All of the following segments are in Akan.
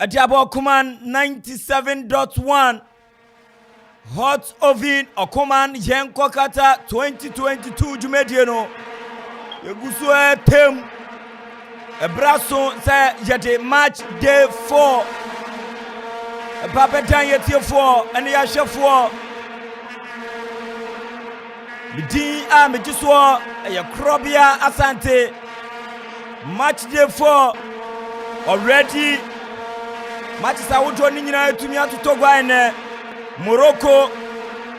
Adiabo Command 97.1 Hot Oven Command Yenko Qatar 2022 Jumedieno Yegusu tem Ebraso say yete match day 4 Papetan yete 4 and yashe 4 Midi a mejiswo Krobia Asante match day 4 already matches are joining in to me to Togo and Morocco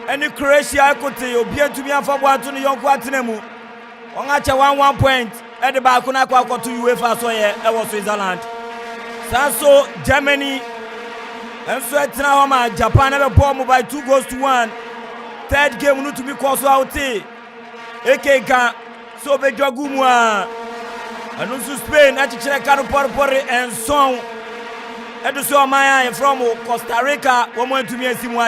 and Croatia kote obi antumi afabo antuni yonko atenemu on acha 1 point at the back na kwa to UEFA so ye e wo Switzerland Sanso Germany and so etina homa Japan na be ball by 2-1 third game no to be cause out ekeka so be jogumu a anu Spain achichire kanu porpore and song Eduso Maya from Costa Rica woman to me asimu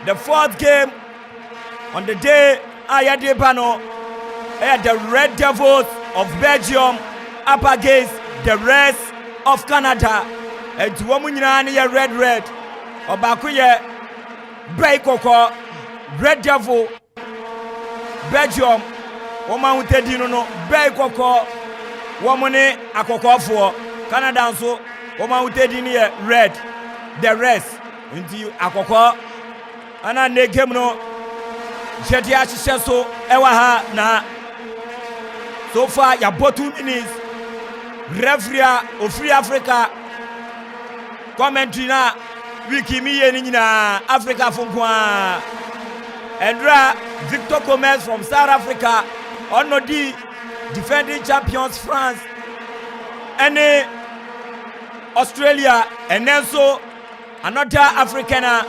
the fourth game on the day ayade bano the Red Devils of Belgium up against the rest of Canada and woman nyina red obako ye Baikoko Red Devil Belgium woman utedi no Baikoko woman akokofo Canada so Oma utedi ni red the rest until akoko ana ne game no jeti a hihye so ewa ha na so far ya bottom minutes referee of Free Africa commentary na wiki mi ye ni nyina Africa fonkwa Endra Victor Gomez from South Africa onodi defending champions France and Australia and then so another Africaner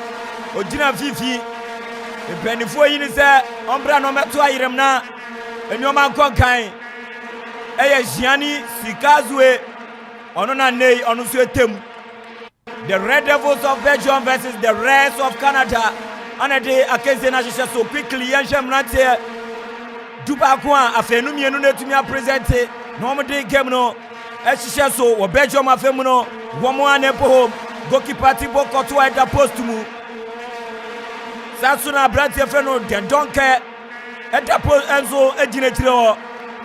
Ojina Fifi Benifo yin say ombra no meto ayirem na enyoma nkonkan eye Gianni Sikazwe ono na nei ono so etem the Red Devils of Belgium versus the rest of Canada and the Akense na hihye so quickly yenhwem nate duba ko a afenu mienu na tumi a present no mo de game no hihye so wo Belgium afemu no womo anepo home goalkeeper Tibo Koto at the post mu Sansuna Brantie Feno de Donke at the post Enzo Ejinetiro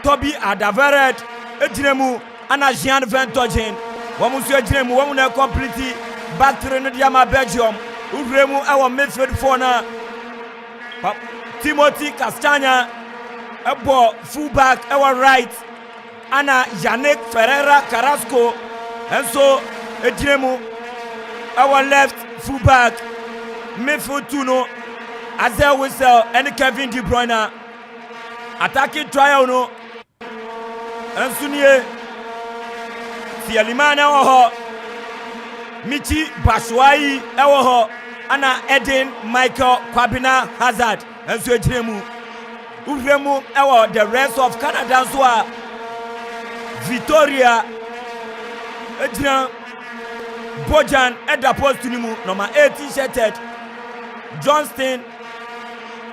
Toby Adaveret Ejinemu ana Jean Ventogen womo so ejinemu womo na complete back to no diama Belgium uremu our midfield for na Timothy Castagna ebo fullback our right ana Yannick Ferreira Carrasco and so Ejiremu our left fullback midfield tuno Azel Wissel and Kevin De Bruyne attacking trial no and Sunie Sielimana oho Michi Bashwai ewo ana Eden Michael Kwabena Hazard and so Ejiremu uremu ewo the rest of Canada so Victoria Ejina Bojan at the post to number 18 shirted Johnston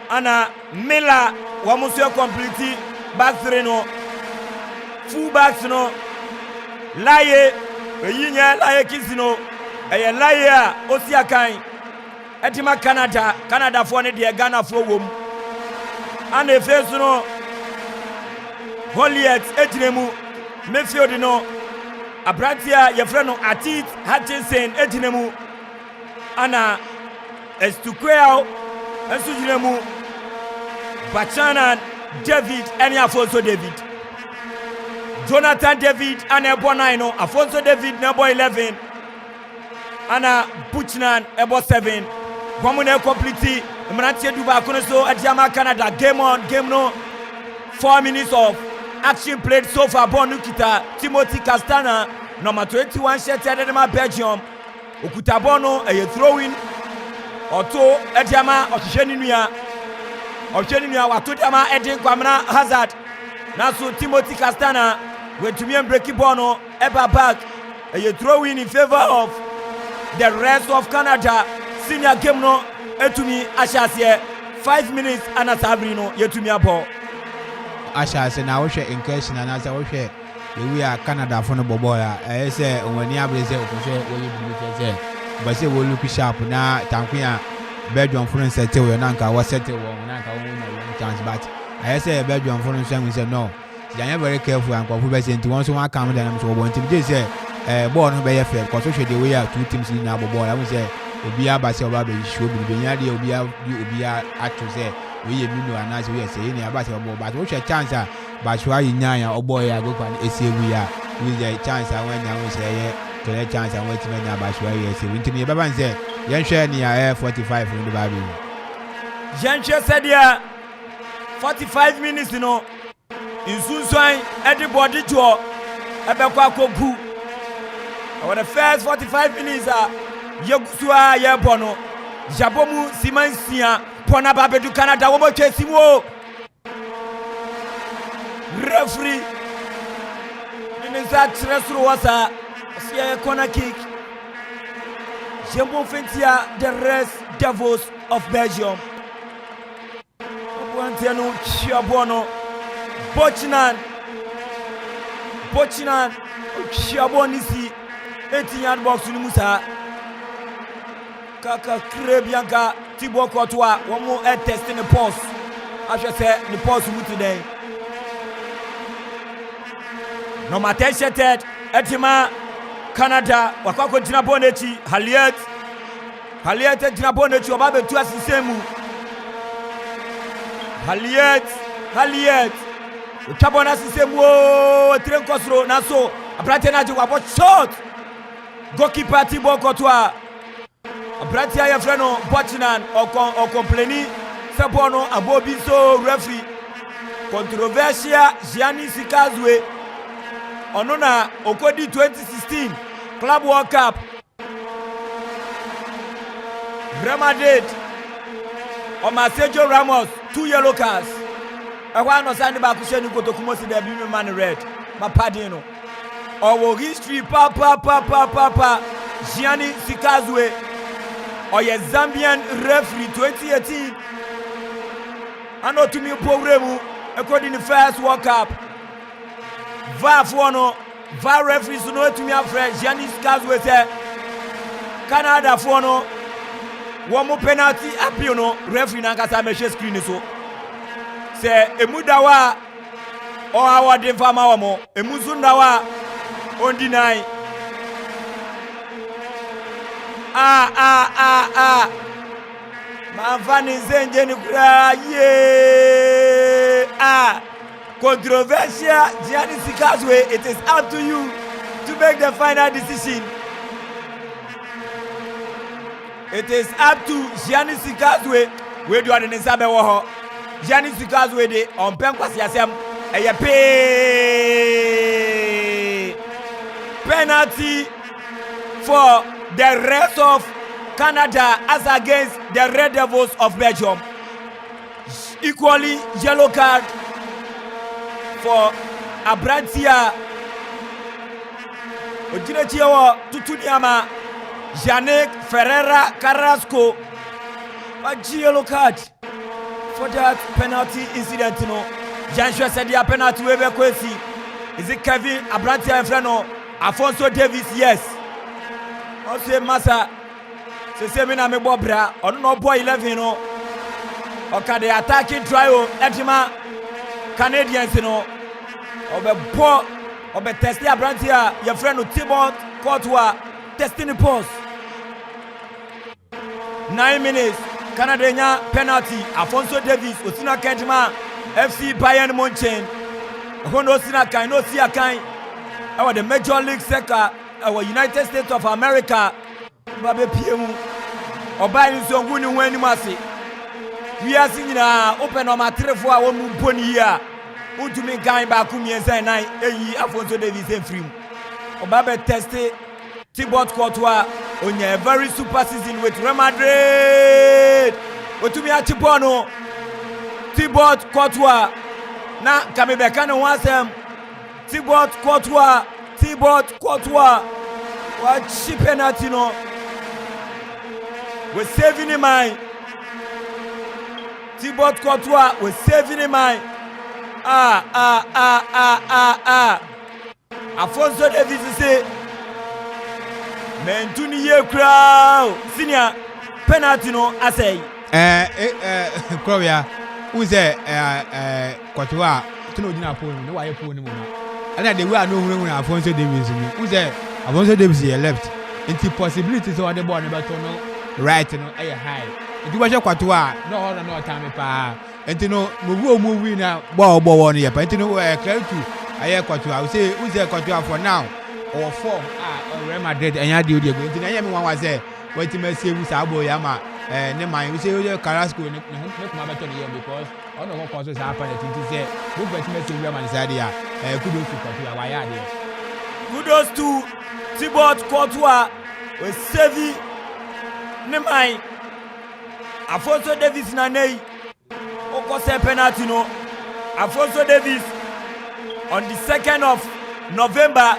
Anna Miller Wamusio complete back three no full backs no Laye Yinya Laye Kisino a Laye Osiakai Etima Canada for the Ghana for wom and a face no Holiet Ejinemu Mayfield no Abratia Yefreno Atit Hutchinson Ejinemu Ana Estukweo Esujinemu Bachana David and Afonso David Jonathan David and Ebo 9 Afonso David number 11 Ana Buchnan Ebo 7 Wamune complete Mrantie Duba Konoso Adiama Canada game on game no 4 minutes of action played so far. Bonukita Timothy Castagna number 21 shirt Edema Belgium Okutabono a throwing Oto Ediama Osheninia Watodiama Edin Kwamna Hazard Naso Timothy Castagna went to me and breaking bono Eba back a throwing in favor of the rest of Canada senior game no etumi Ashasie 5 minutes and a Sabrino yetumi abo Asha say na wo hwe incursion and as wo hwe we are Canada for no boboya. I say when you have say okay but say we look sharp now tankuya Belgium for settle we nanka was settle nanka one chance but I say Belgium for we say no. They are very careful and confident into one so one come then I'm so want to say ball no be fair because we the way are two teams in our ball. I will say Obia Basi Obabe show be the Obia actually say we know and as we are saying about ball but what's a chance but why in Yaya or boy I go and say we are with a chance I went down say to a chance I went to me about why you say winter me Baba say Yen share near 45 from the Baby. Yen said yeah 45 minutes you know in Sunshine everybody to Ebekwa Koku. For the first 45 minutes Yegusua Yebono Jabomu Simansia Pona Babedu Canada Womo Chesimo referee Ninza Tresru Wasa Sia corner kick Jembo Fentia the rest Devils of Belgium Obuantenu Chiabono Bochinan Chiabonisi 18-yard box ni Musa Kaka Krebianka Thibaut Courtois one more head test in the post I should say the post today no matter sheted Etima Canada wakako jina bonechi Haliet jina bonechi obabe tu asisemu Haliet utabona asisemu tren kosro naso abrate naji wabo shot goalkeeper Thibaut Courtois abrate ya freno Bochinan o complaini sebono abobi so referee controversial Gianni Sikazwe onona okodi 2016 Club World Cup Real Madrid o Sergio Ramos 2 yellow cards ehwa no sande ba kuhye ni kotokumo si da bi man red ma padino owo history pa Gianni Sikazwe oye Zambian referee 2018 ano tumi program according to first World Cup VAR referees no tumi afre Gianni Sikazwe say Canada for no one penalty appeal no referee na kasa me screen so say emudawa o award fama wamo emuzundawa on deny Mavani zenje ni kura ye controversial Gianni Sikazwe, it is up to you to make the final decision. It is up to Gianni Sikazwe. We do an insabe woho Gianni Sikazwe de on penkwasi yasem eye penalty for the rest of Canada as against the Red Devils of Belgium. Equally yellow card for Abrantia Ojinechiewo Tutuniama Yannick Ferreira Carrasco. A yellow card for that penalty incident. Joshua said the penalty we were kwesi. Is it Kevin Abrantia Freno Alfonso Davis? Yes. Also Massa se me na me bobra ono no boy 11 no oka the attacking trial etima Canadians no obe test Abrantia your friend no Thibaut Courtois testing the post 9 minutes Canada penalty Alfonso Davis Osina Kentima FC Bayern Munchen hono Osina kan no si akan our the Major League Soccer our United States of America babe piemu oba ni so nguni wani mase wiase nyina open o matrefo a wo mu boni a utumi gan ba ku miensan nan eyi Alfonso Davis enfrim oba be test Thibaut Courtois onya very super season with Real Madrid otumi a chipo no Thibaut Courtois na kamebe kan no asem Thibaut Courtois what cheap penalty no we're saving him mind. Thibaut Courtois we're saving him mind. Afonso Davis say mentuni ye crowd senior penalty no asay Korea who say Kwatua to no dinner phone no why phone no and they were no when Afonso Davis who say Afonso Davis left into possibilities of the ball never turn right no high it was Kwatua no time pa and no move na ball one here but no clear to I Kwatua say who say Kwatua for now or form Real Madrid and ya do the go ntina yemi wan wa say what me say we say boy ama ne man we say Carrasco ne kuma beto ne yem because ono go cause say happen it say we bet me say Real Madrid ya kudos to Courtois wa ya there kudos to Thibaut Courtois we save ne man Afonso Davis na nei o ko say penalty no Afonso Davis on the 2nd of November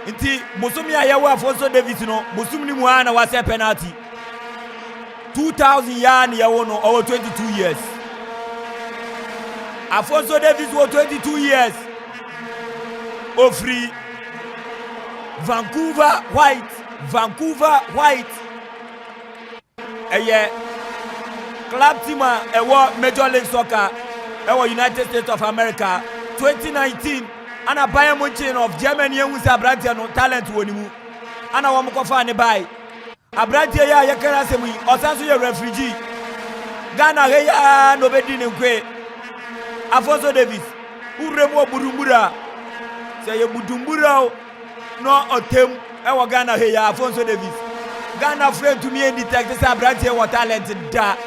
Inti Musumi ayawa Afonso Davis no Musumi mu ana wa say penalty 2000 year ni yawo no over 22 years Afonso Davis was 22 years free Vancouver White club team Major League Soccer United States of America 2019 ana Bayern Munich of Germany who say Abrantia no talent wonimu ana wo mkofa ne bai Abrantia ya yakara semu osanso ye refugee Ghana he ya no bedi ne nkwe Afonso Davis uremu oburumbura say ye budumbura no otem e wo Ghana he ya Afonso Davis Ghana friend to me detect say Abrantia wo talent da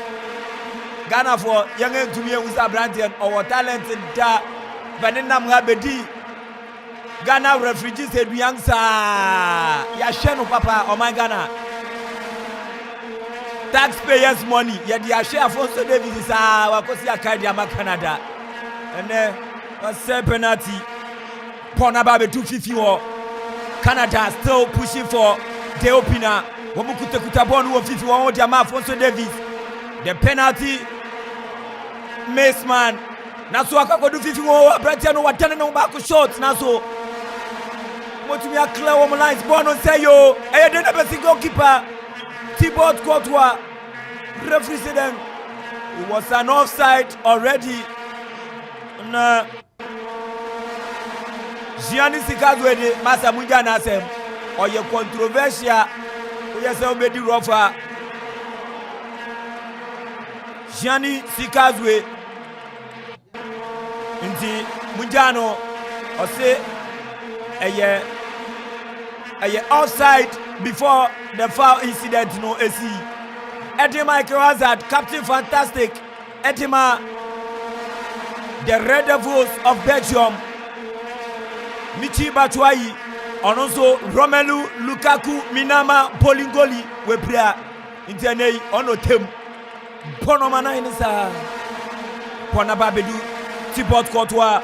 Ghana for young to me who say Abrantia or talent da Benenam Habedi Ghana refugees eduyansa ya share papa oh my Ghana taxpayers money ya dia share Afonso Davis wa kosi akadi ama Canada and then say penalty pona ba be 250 or Canada still pushing for the opener womukutekuta ball no 50 won dia ma Afonso Davis the penalty miss man na so akakodu 50 won Abrantia no watane no back shot na so Motumi a clear woman lines born on say yo I didn't have a goalkeeper Thibaut Courtois referee said them it was an offside already na Gianni Sikazwe de Masa Munja na sem or your controversial we say obedi rofa Gianni Sikazwe inti Munjano or say a outside before the foul incident no AC. Eddie Michael Hazard, Captain Fantastic. Edima, the Red Devils of Belgium. Michi Batshuayi, and also Romelu Lukaku, Minama, Polingoli, we pray interne ono tem. Pono mana inisa. Pona babedu, Thibaut Courtois.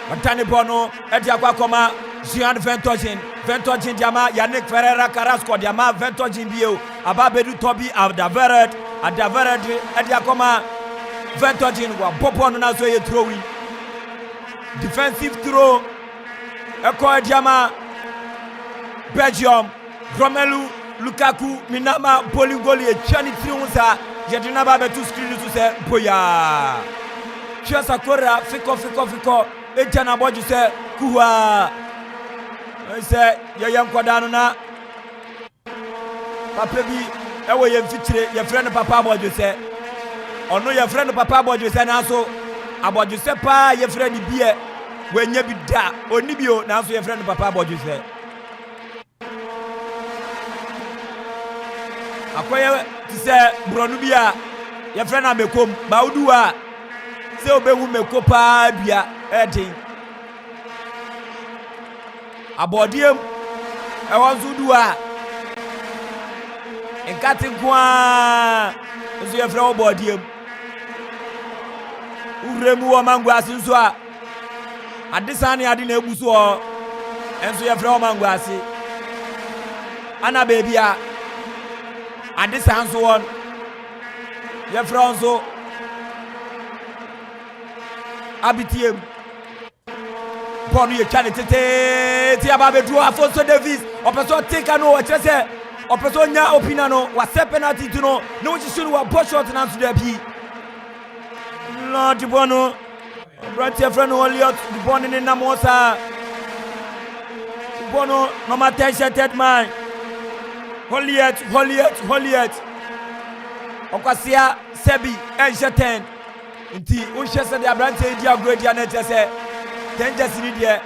Matane Bono, Ediakwa Koma. Jean Ventogen Diama, Yannick Ferreira Carrasco Diama, Ventogen Bio, Ababedu Toby, Adaveret, Ediakoma, Ventogen, Popon Nazo throwing. Defensive throw, Eko Diama, Belgium, Romelu, Lukaku, Minama, Polingoli, Chani Triunsa, Yadina Babetu screen to say, Boya. Chiasa Kora, Fiko, Etiana Boju say, Kuwa. I say, young Quadano na Papa B, ewe ye mfitire, your friend Papa Boju say, or no your friend Papa Boju say, now so about you say, pa, your friend beer, when you be da, or Nibio, now so your friend Papa Boju say. Akwaya to say, Bronubia, your friend Amekom, Baudua, say, Obewu Mekopa, Bia, Edding. Abodiem ewanzudua enkati kwa nso ye frɛ obodiem uremu wo mangwase nso a adesa ne ade na eguso o enso ye frɛ wo mangwase ana baby a adesa nso won ye frɛ nso abitiem Ponu ye chane tete ti ababe do Afonso Davis opeso take no o chese opeso nya opina no wa set penalty to no no which should wa box shot na to there bi Lord Bono Brother friend Oliot the born in Namosa Bono number 10 third man Holiet Okwasia Sebi Enjeten nti unhye de abrante dia grade ya na chese Tangers ni de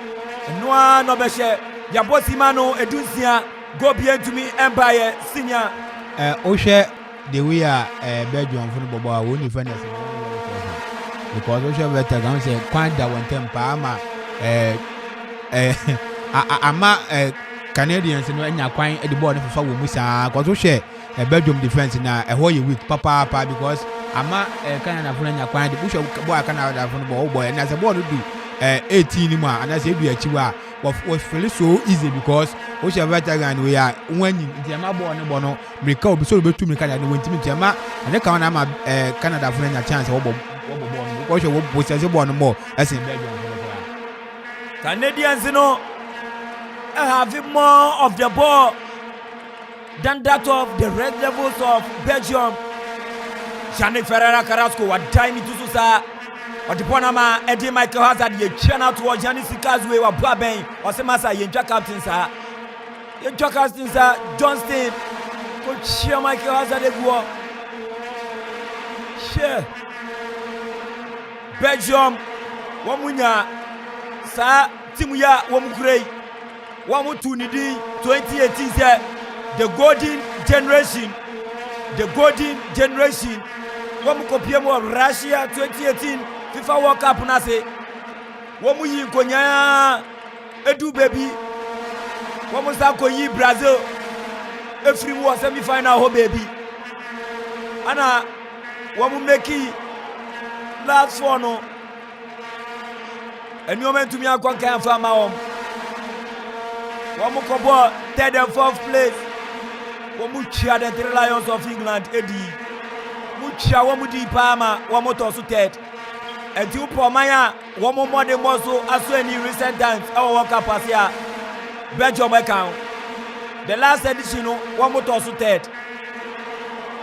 noa no be hye ya bosima no edunsia go bia ntumi empire senior ohwe the way Belgium for bobo a woni fairness because ohwe better gan say kwanda won tempa ama ama Canadians no anya kwan e the ball no fa wo musa because ohwe Belgium defense na ho ye weak papa because ama Canada for anya kwan the push boy Canada for the boy na say ball do 18 mu and say do achiwa was feel so easy because o she better than we are when ntiama ball no America obi so betu America na wentimi ntiama and ka na ma Canada for anya chance wo ball because we possess ball no more as in Belgium Canadians no have more of the ball than that of the Red Devils of Belgium. Yannick Ferreira Carrasco what time it to sa Otiponama Eddie Michael Hazard ye channel towards Giannis Kazwe wa Baben or Semasa Yenja captain sir. Yenja captain sir Johnston coach Michael Hazard go. Share Belgium wamunya sa timu ya wamukurei wamutu nidi 2018 say the golden generation wamukopiemo of Russia 2018 FIFA World Cup na se wamu yi nkonya edu baby wamu sa koyi Brazil every war semi final ho baby ana wamu meki last one no eni momentum ya kwa kan fa ma wamu kobo third and fourth place wamu chia the Three Lions of England edi mucha wamu di pama wamu to so third enti upomanya wamu modern moso aso any recent times our World Cup asia Belgium account the last edition no wamu to so third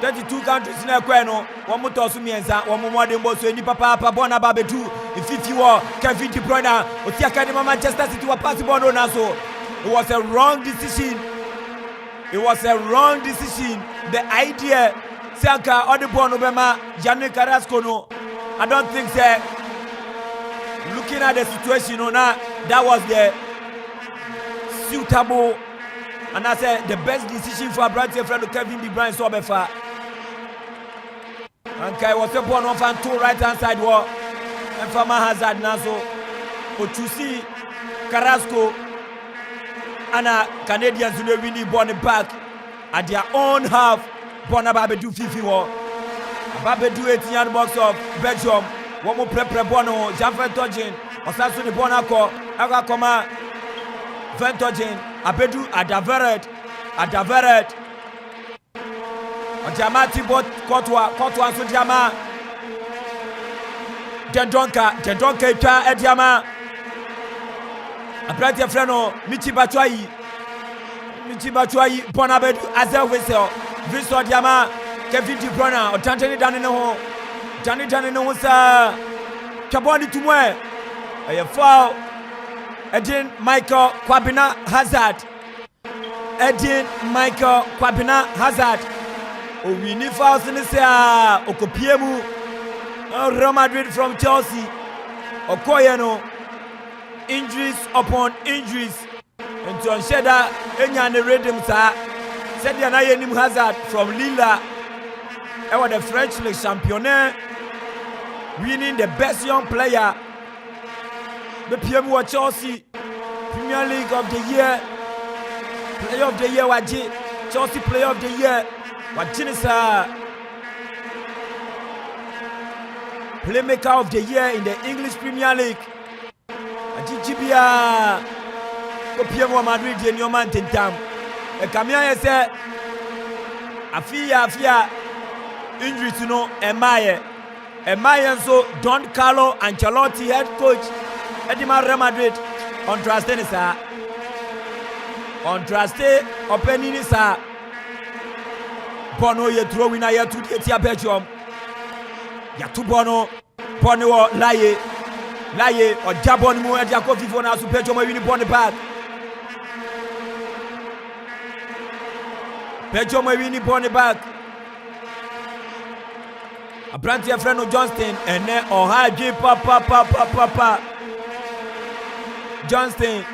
32 countries na kwa no wamu to so miensa wamu modern moso eni papa bona babetu if war Kevin De Bruyne oti academy Manchester City wa pass ball no na so it was a wrong decision. The idea Sanka Odibon Obama Yannick Carrasco no I don't think so. Looking at the situation now that was the suitable and I said the best decision for Brother friend Kevin De Bruyne so befa and Kai was a born off and two right hand side wall and Fama Hazard now so Ochusi Carrasco and Canadians who really born back at their own half. Bona Babedu Fifi war. Babedu 18 box of Belgium. One more prepare bono, Jean-François Togin, or Sasso de Bonaco, Agakoma, Ventogin, Abedu Adaveret, Jamati bot Kotwa Sujama, Jendonka, Ediama, a brother Freno, Michi Bachuai, Bonabedu, Azel Whistle, Visto Diama, Kevin De Bruyne, or Tantani Danino, Johnny Danino, sir, Chaboni Tumwe, a foul, Edin Michael Kwabena Hazard, oh, we need fouls in the sea, Okopiemu, Real Madrid from Chelsea, Okoyeno, injuries upon injuries. And to ensure that any rhythm said the Anayenim Hazard from Lille, the French League Championship, winning the best young player, the PMU Chelsea Premier League of the Year, Player of the Year, Chelsea Player of the Year, Playmaker of the Year in the English Premier League, GBA. Piemo Madrid in your man Tintam. A Camilla said, Afia injury to know Emaye so Don Carlo Ancelotti head coach Edimar Real Madrid Contraste ni sa. Contraste opening ni sa. Bono ye throw winner ye to the Belgium. Ya tu bono wo laye o jabon mu e dia ko Fifa na so Belgium win bono back. Belgium win bono back. Abranti Freno Johnston ene ohaji papa Johnston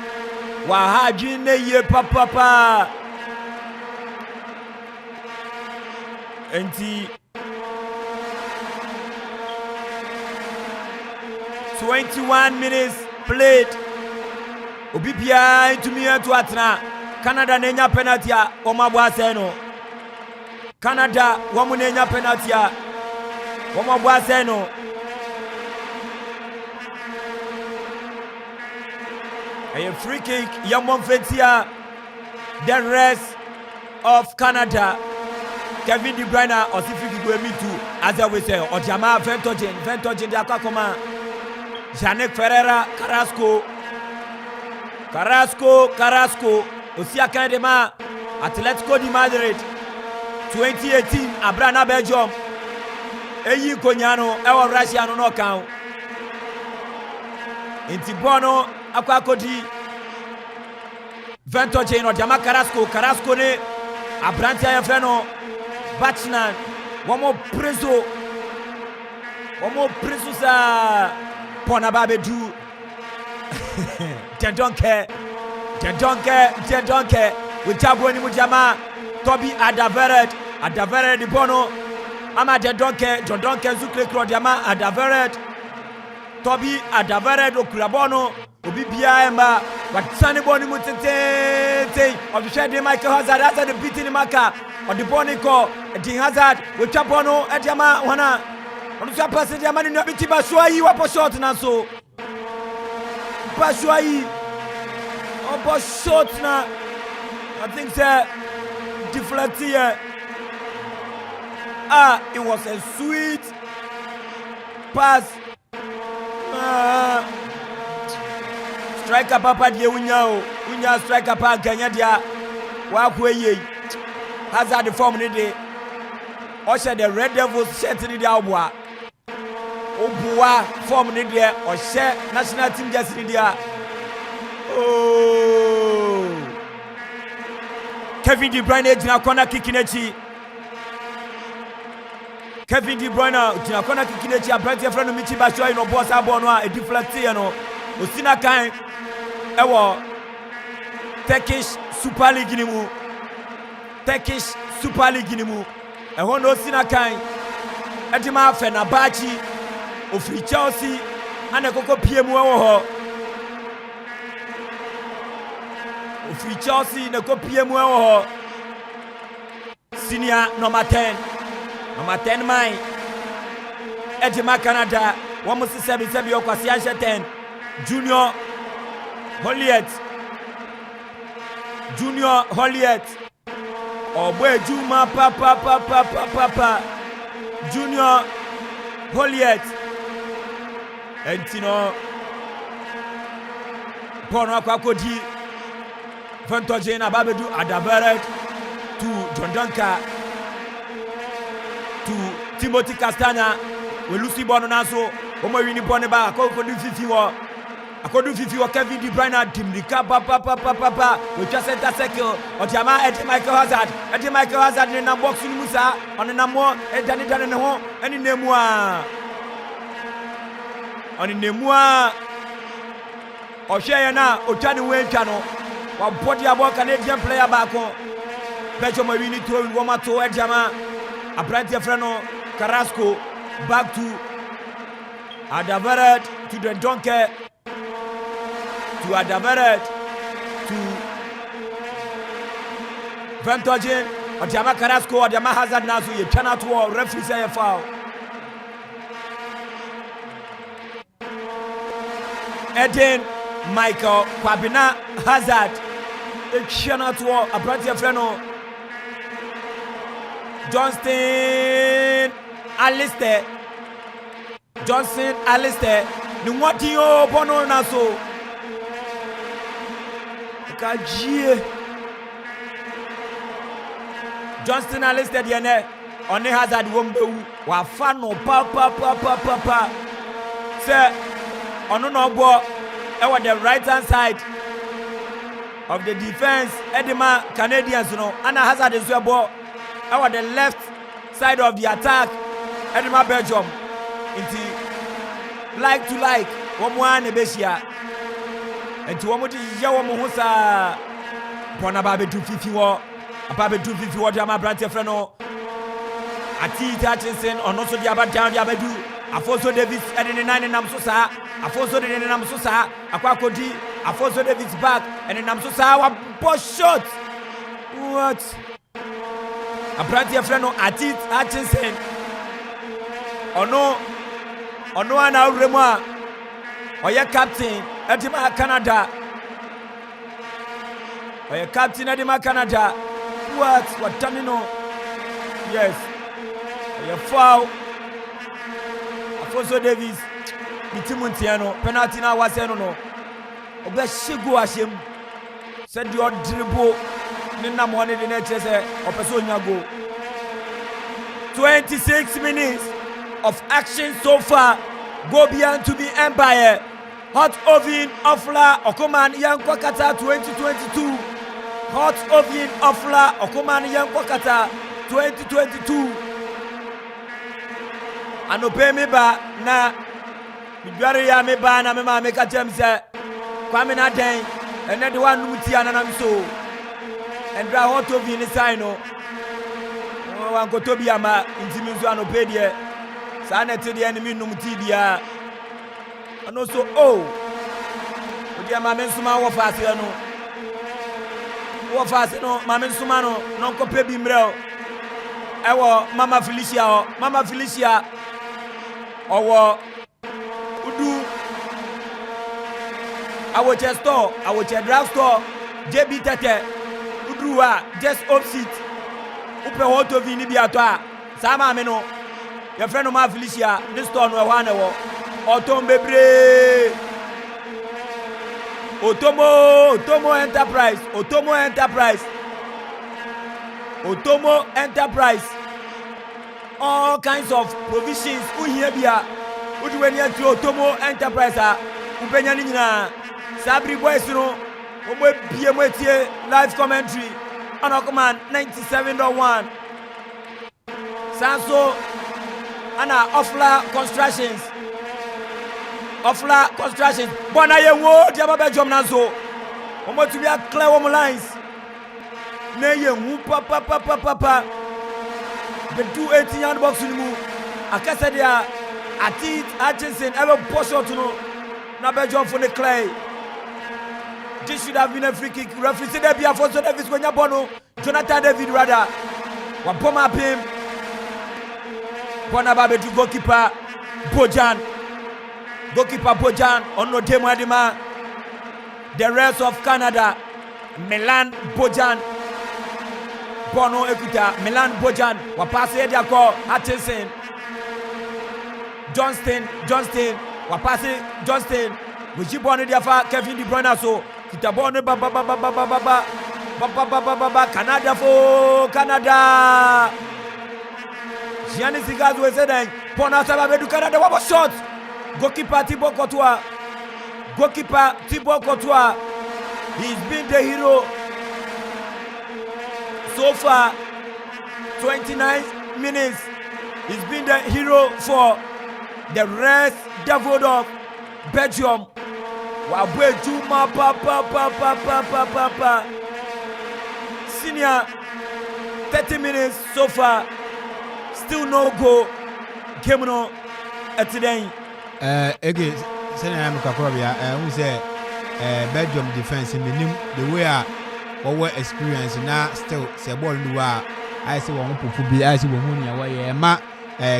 wahaji ne ye papa enti 21 minutes played obibia into me to atna Canada nenya penalty a omabo aseno Canada womu nenya penalty a omabo aseno a free kick Yamon Fetia the rest of Canada Kevin De Bruyne or Sifiki Guemi too as I will say or Jama Ventogen the Akakoma Janek Ferreira Carrasco Osia Canadema Atletico de Madrid 2018 Abrana Belgium Eyi Konyano Ewa Russia no count Intibono Akwakodi Ventogen or Jama Carrasco ne Abrantia Freno Batchnan one more preso sa Ponababedu Tendonke with Jaboni Mujama Toby Adaveret the Bono Ama Tendonke Zukle Krodiama Adaveret Toby Adaveret Okulabono Obibia Emba but Sunny Boni Mutete of the Shady Michael Hazard after the beating Maka or the Bonico the Hazard with Chapono at Yama Wana on the person Yamani Nobiti Baswai wapo short na so Baswai wapo short na I think say deflect here. It was a sweet pass. Striker papa die unya striker pa ganya dia wa kweye Hazard form ni de o she the Red Devils shirt ni dia oboa form ni de o she national team jersey ni dia Kevin De Bruyne jina corner kick nechi Kevin De Bruyne jina corner kick nechi Abranti Freno Michi Basho no boss abo no a deflect here no osina kan ewo Turkish Super League ni mu eho no osina kan edima Fenerbahce ofri Chelsea ane koko pie mu ewo ho ofri Chelsea ne ko pie mu ewo ho senior number 10 mai edima Canada wo mo se sebi okwasi anhye 10 Junior Holliet Obo Juma papa Junior Holliet Entino Pono akwakodi Ventogen ababedu Adaveret to John Dunker to Timothy Castagna we Lucy Bono naso omo wini bone ba akodu fifi wa Kevin De Bruyne dimrika papa we just center circle Ojama Eddie Michael Hazard ne na box ni musa on na mo edani ne ho eni nemu a ohwe na otwane wentwa no wa body abo Canadian player back on Belgium wini throw in woma to Ojama Abranti Freno Carrasco back to Adaveret to the Donke to Adaveret to Ventogen Ojama Carrasco Ojama Hazard naso ye twana to referee say foul Eden Michael Kwabena Hazard e twana to Abranti Freno Johnson Alistair ni wati yo bono naso Kaji Johnston are listed here. Only Hazard Wombe Wafano pa. Sir, on no ball over the right hand side of the defense. Edema Canadians, Anna Hazard is your ball over the left side of the attack. Edema Belgium into like to like. One Besia and to Womuti Yawamusa Ponababe 250 war. Ababe 250 water my branch freno. Ati Hutchinson on also the Abadan Yabedu. Afonso Davis and in 9 Namsusa. Afonso de Namsusa. Aquacodi. Afonso Davis back and in Namsusa. Post shot. What? A branch freno Ati Hutchinson. Ono ana Remo. Oye captain Edima Canada. Oye captain Edima Canada. What Tamino? Yes. Oye foul. Afonso Davis. Bitimuntiano. Penalty na waseno no. Obe shigo ashem. Said your dribble. Nina mwani di neche se. Opeso nyago. 26 minutes of action so far. Go beyond to be Empire. Hot oven Ofla Okoman Yankwa Qatar 2022. Hot oven Ofla Okoman Yankwa Qatar 2022. Anope me ba na bidware ya me ba na me ma me ka chem se kwame na den ene de wan muti ananam so endra hot oven sign no wan ko tobi ama ntimi nso anope de sa na te de enemy num ti dia ano so odi ama men suma wo fase no ma men suma no nko pe bi mreo ewo mama Felicia owo udu awo che drug store JB tete udu a just opposite upe hoto vini bi ato a sama me no your friend ma Felicia this store no e wa na wo Otom bebre Otomo Enterprise all kinds of provisions uhia bia udu weni ati Otomo Enterprise a upenya ni nyina sabri boys no omo bie mo etie live commentary Anokoman 97.1 Sanso ana Ofla Constructions bona ye wo dia baba Belgium na so omo to be a clear one lines na ye hu papa the 218 yard box ni mu akasa dia Ati Hutchinson ever push out no na Belgium for the clay. This should have been a free kick. Referee said there be a force of Davis when you bono Jonathan David rather wa poma pim bona babe to goalkeeper Bojan ono demo adima. The rest of Canada Milan Bojan Bono Ekuta Milan Bojan wa pass e dia ko Hutchinson Johnston wa pass Johnston we ji bono dia fa Kevin De Bruyne so kita bono ba Canada Gianni Sigazu we said bono sababe du Canada wa shot goalkeeper Thibaut Courtois he's been the hero so far 29 minutes he's been the hero for the rest devil of Belgium senior 30 minutes so far still no goal game no at today again send am kakrobia who say Belgium defense minim the way our experience na still say ball do I say one pupu bi I say one nya why ma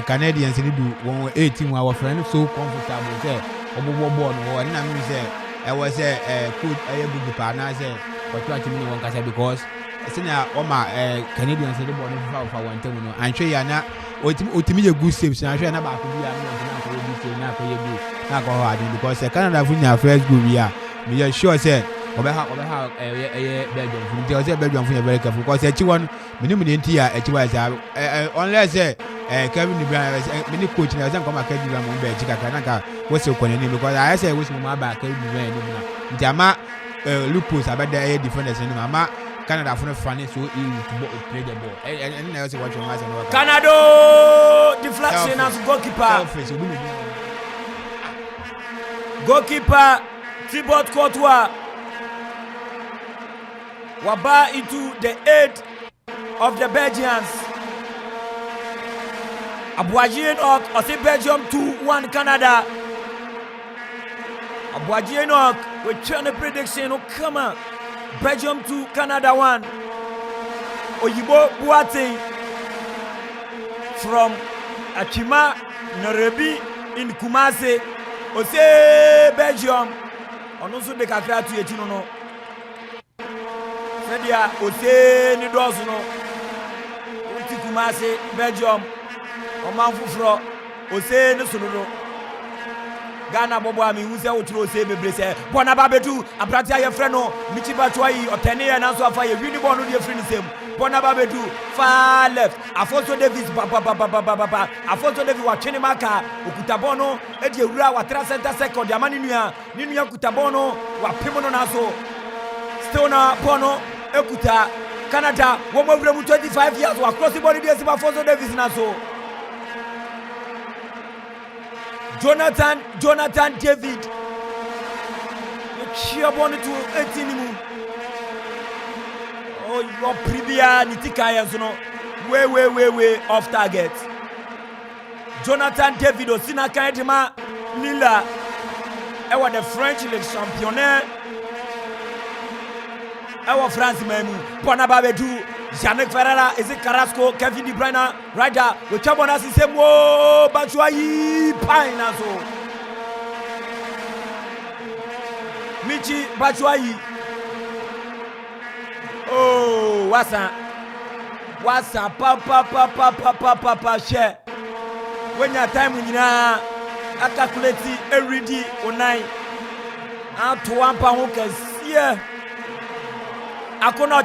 Canadians ni do 18 our friend so comfortable say obobo ball no na me say I was coach ayebugu pa na say but what you mean one kasa because senior oma Canadians the ball no for one time no and sure ya na otimi ye good saves na sure na ba ko bi ya no na ko ye good na ko ye good na ko hard because Canada funya first goal ya me sure say obeha Belgium fun tell say Belgium fun very careful because echi one minimum ntia echi wa say unless Kevin De Bruyne mini coach na say come Kevin De Bruyne mo be echi kaka na ka we say kwani ni because I say we say mo ba Kevin De Bruyne ni na njama loopholes abeda defenders ni mama Canada for funny so easy to play the ball. And I also watch your match and Canada deflection as goalkeeper. Goalkeeper Thibaut Courtois waba into the aid of the Belgians. Abuajienok or say Belgium 2-1 Canada. Abuajienok with China prediction. Oh come on. Belgium 2, Canada 1. Oyibo Boateng from Akima Norebi in Kumase. Ose Belgium. Onoso de kakra tu etino no. Sedia ose ni dozo no. Uti Kumase Belgium. Omanfufro ose ni sunuro. Ghana bobo ami hu se wotro se bebre se bona babedu abrati aye frɛ no michi batwai otene ye na so afa ye wini ball no de frɛ ni sem bona babedu far left Afonso Davis Afonso Davis wa twene maka okuta ball no e de ewura wa tra center second amani nua kuta ball no wa pemo no na so still na ball no ekuta Canada wo mo wura mu 25 years wa cross ball de sim Afonso Davis na so Jonathan David. You born to 18 mu. Oh, your privia nitika yazuno. Way off target. Jonathan David osina kaidema Lila. Ewa the French League Championnaire. Ewa France memu. Pona babedu. Yannick Ferreira, is it Carrasco, Kevin De Bruyne, Ryder, with Chabona Sisemo, Batshuayi, Painazo. Michi Batshuayi. Oh, wasa, papa, share. When your time when you are calculate every day or night, out to 1 pound, yeah. Akono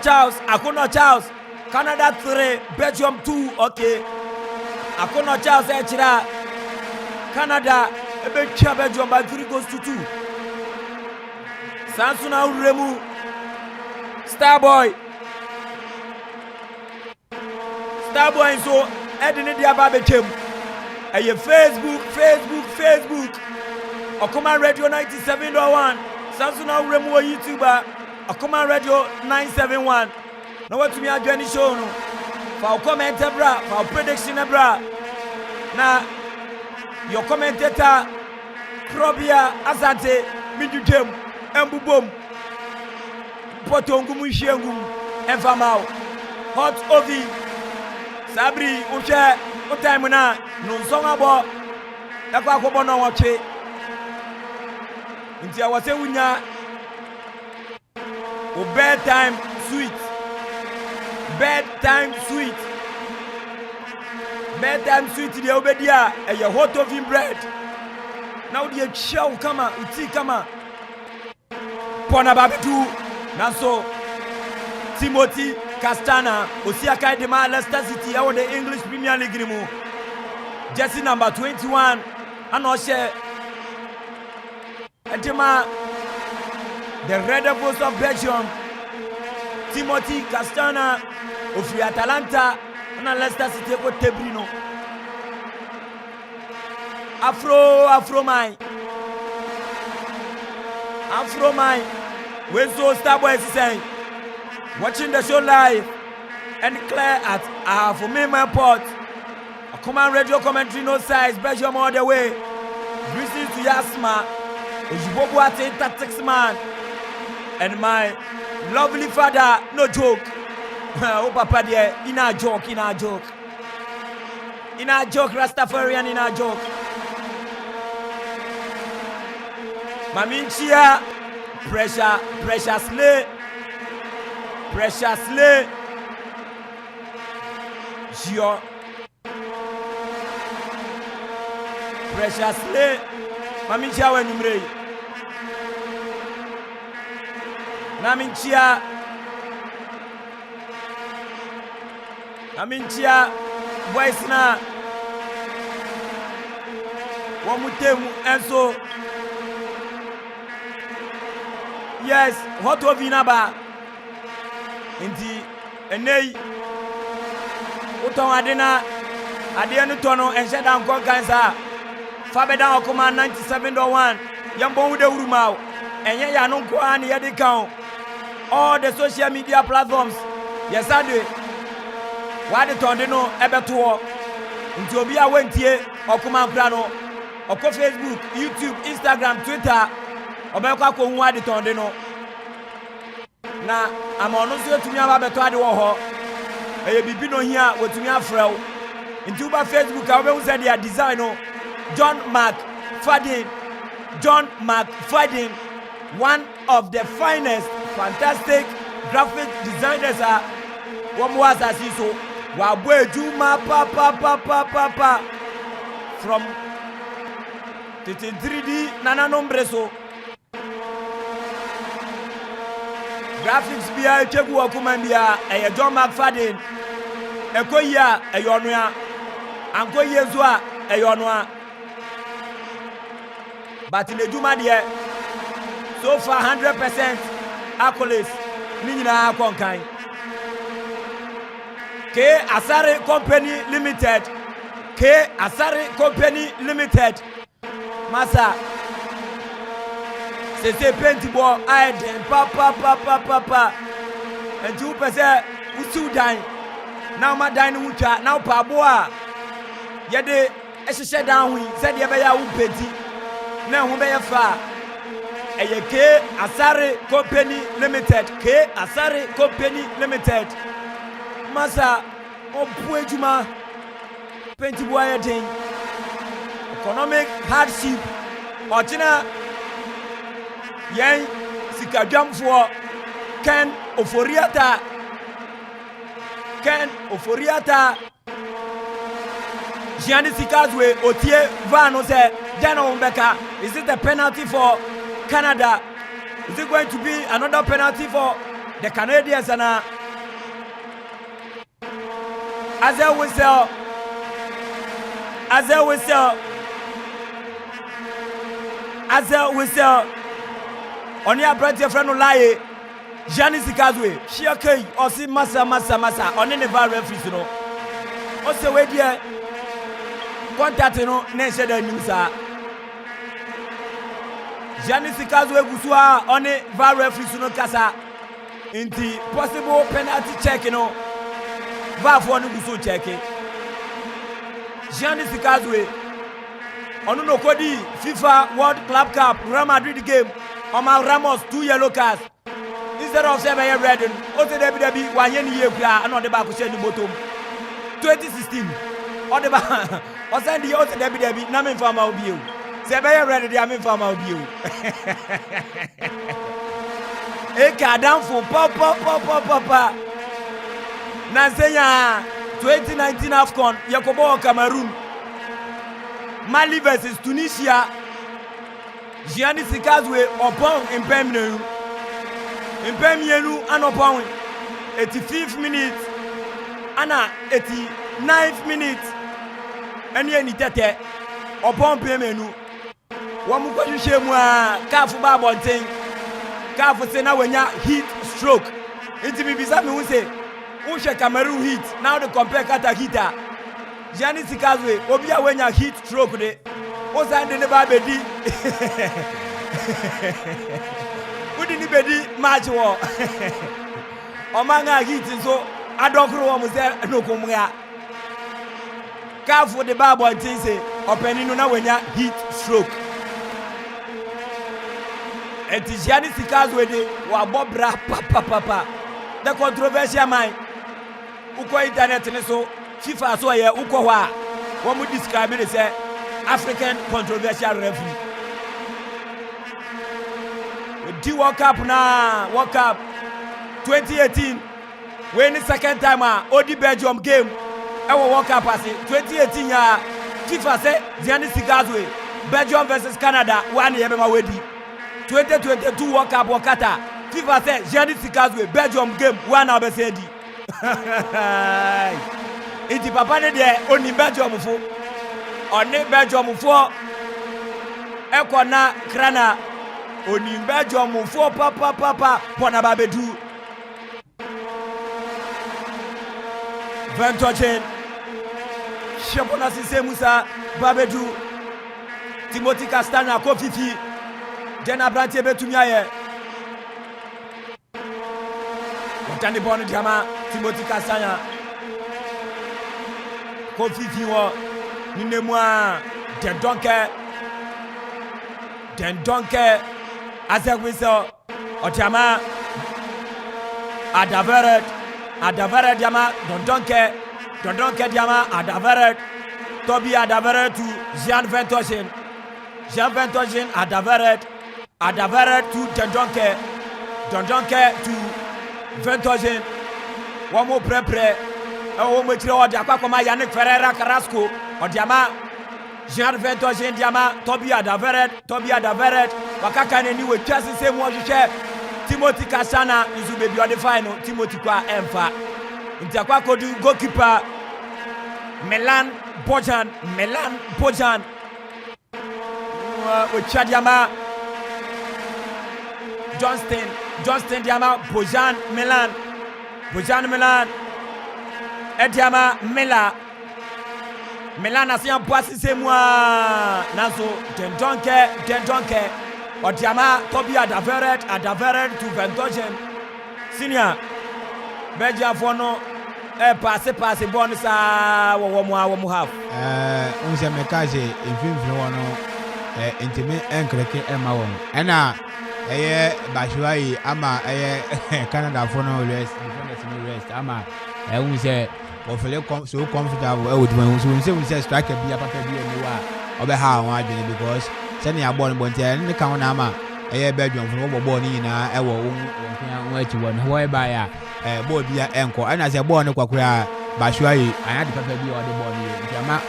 Charles. Canada 3, Belgium 2, okay. Akono Charles Echira. Canada, Belgium by 3 goes to 2. Sansuna Uremu. Starboy so Edini Diababekem. And your Facebook. Okuma Radio 97.1. Sansuna Uremu YouTuber. Akoma Radio 971. Now what to me adwani show no. For comment bra, for prediction bra. Na your commentator Krobia Asante Midugem Embubom Potongu Mushiengum Enfamao Hot Ovi Sabri Uche Utime na no songa bo yakwa kobo no wache. Nti awase wunya o bedtime sweet. Bedtime sweet the obedia and your hot oven bread. Now the show kama uti kama Pona Babitu Naso Timothy Castana Osiaka de Leicester City or the English Premier League rimu. Jersey number 21 and Oshe Edema the Red Devils of Belgium, Timothy Castana of Atalanta and Leicester City with Tebrino. Afro mine. When so Starboy is saying, watching the show live and clear at Afomema Port. A command radio commentary no size, Belgium all the way. Greetings to Yasma, Ujibobuate tactics man. And my lovely father, no joke. Oh, Papa, dear, in a joke. Rastafarian in a joke. Maminchia, preciously. Gio. Preciously. Maminchia when you Naminchia boys na wamutemu enso yes hot ovina ba nti enei uton adena ade no tono enhye dan kon kansa fa be dan okoma 97.1 yambon wude urumao enye ya no nko an ye de kan all the social media platforms yes ade wade tonde no ebeto nti obi a wantie okoma kra no oko Facebook, YouTube, Instagram, Twitter obekwa ko hu ade tonde no na amono so etumi aba beto ade wo ho eye bibi no hia wotumi afrew nti uba Facebook a we say their design no John McFadden, one of the finest fantastic graphic designers was asiso wa boejuma pa from 3D nana nombre so graphics bia chegu okuma bia John McFadden ekoyia eyonua ankoyie zo a eyonua but in the juma there so far 100% accolades ni nyina konkan K Asare Company Limited masa c'est penti bo aiden pa and you pese usu dan now ma dan no twa now pa bo a ye de ehye dan hu said ye be ya wo penti na hu be ye fa eye K Asare Company Limited masa opu ejuma penti bo aye den economic hardship ochina yen sikadwamfo Ken Oforiata Gianni Sikazwe otie vano se Dana Umbeka. Is it a penalty for Canada? Is it going to be another penalty for the Canadians? And Azel Whistle on your brother friend Olaye Gianni Sikazwe Shiake osi masa on the VAR referee no ose we dia contact no na ehye da nim sa Gianni Sikazwe gusua on the VAR referee no kasa inti possible penalty check no VAR for no gusu check Gianni Sikazwe onu no kodi FIFA World Club Cup Real Madrid game Omar Ramos 2 yellow cards instead of say be red o say debi wa ye ni ye kura na o de ba ko se ni bottom 2016 o de ba o say di o say debi na me fama obi o say be red dia me fama obi o e ka dan fo papa na senya 2019 AFCON Yakobo Cameroon Mali versus Tunisia Gianni Sikazwe upon impemienu and upon 85th minute ana 89th minute eni tete upon impemienu wamu kwa yushemu kafu babonten kafu se na wenya heat stroke iti bibisa mi unse ushe Cameroon heat now they compare Qatar heater Gianni Sikazwe obi a wenya heat stroke de o san de ne ba bedi udi ni bedi match wo o manga heat so adokro wo mo se no komua kafu de ba bontin se openi no na wenya heat stroke eti Gianni Sikazwe de wa bobra papa the controversial man uko internet ne so FIFA so ye uko ho a wo mu describe it say African controversial referee the World Cup 2018 when the second time odi Belgium game e wo World Cup as 2018 ya FIFA say Gianni Sikazwe Belgium versus Canada one ye be ma wedi 2022 World Cup Qatar FIFA said Jenny Sikazwe Belgium game one hour said iti papa ne de oni Belgium fo oni Belgium fo ekona krana oni Belgium fo papa bona babedu Ventochen Shepona Sise Musa babedu Timothy Castagna ko fifi Jena Brantie betumiaye Tani bonu diama Timothy Castagna ko fifi wo ninemwa den donke azegwiso otiama Adaveret diama Dondonke diama Adaveret Toby Adaveret to Jean Ventochen Adaveret to Dondonke to Ventochen one more prepare one more trio diakwa Yannick Ferreira Carrasco or diama Jean Ventochen diama Toby Adaveret wakaka neni we chance same one share Timothy Castagna isu baby on the final Timothy kwa emfa ntiakwa kodu goalkeeper Melan Bojan with Chadiama Johnston diama Bojan Melan Ediama Melan asian boisi c'est moi naso Dendonke Otiama Toby Adaveret to Ventochen senior Belgium for no passe bon sa wo have unse mekaje infimfini wono intime enkreke ema won ena Bashuai ama Canada for no rest ama unse ofele so comfortable with when we say striker be papa bi eniwa obe ha won adwene because senior ball bonte ne ka won ama Belgium for no ball ni na ewo won achi won ho ba ya ball bia enko ana say ball ne kwakura Bashuai anya de papa bi o de ball ni ntiama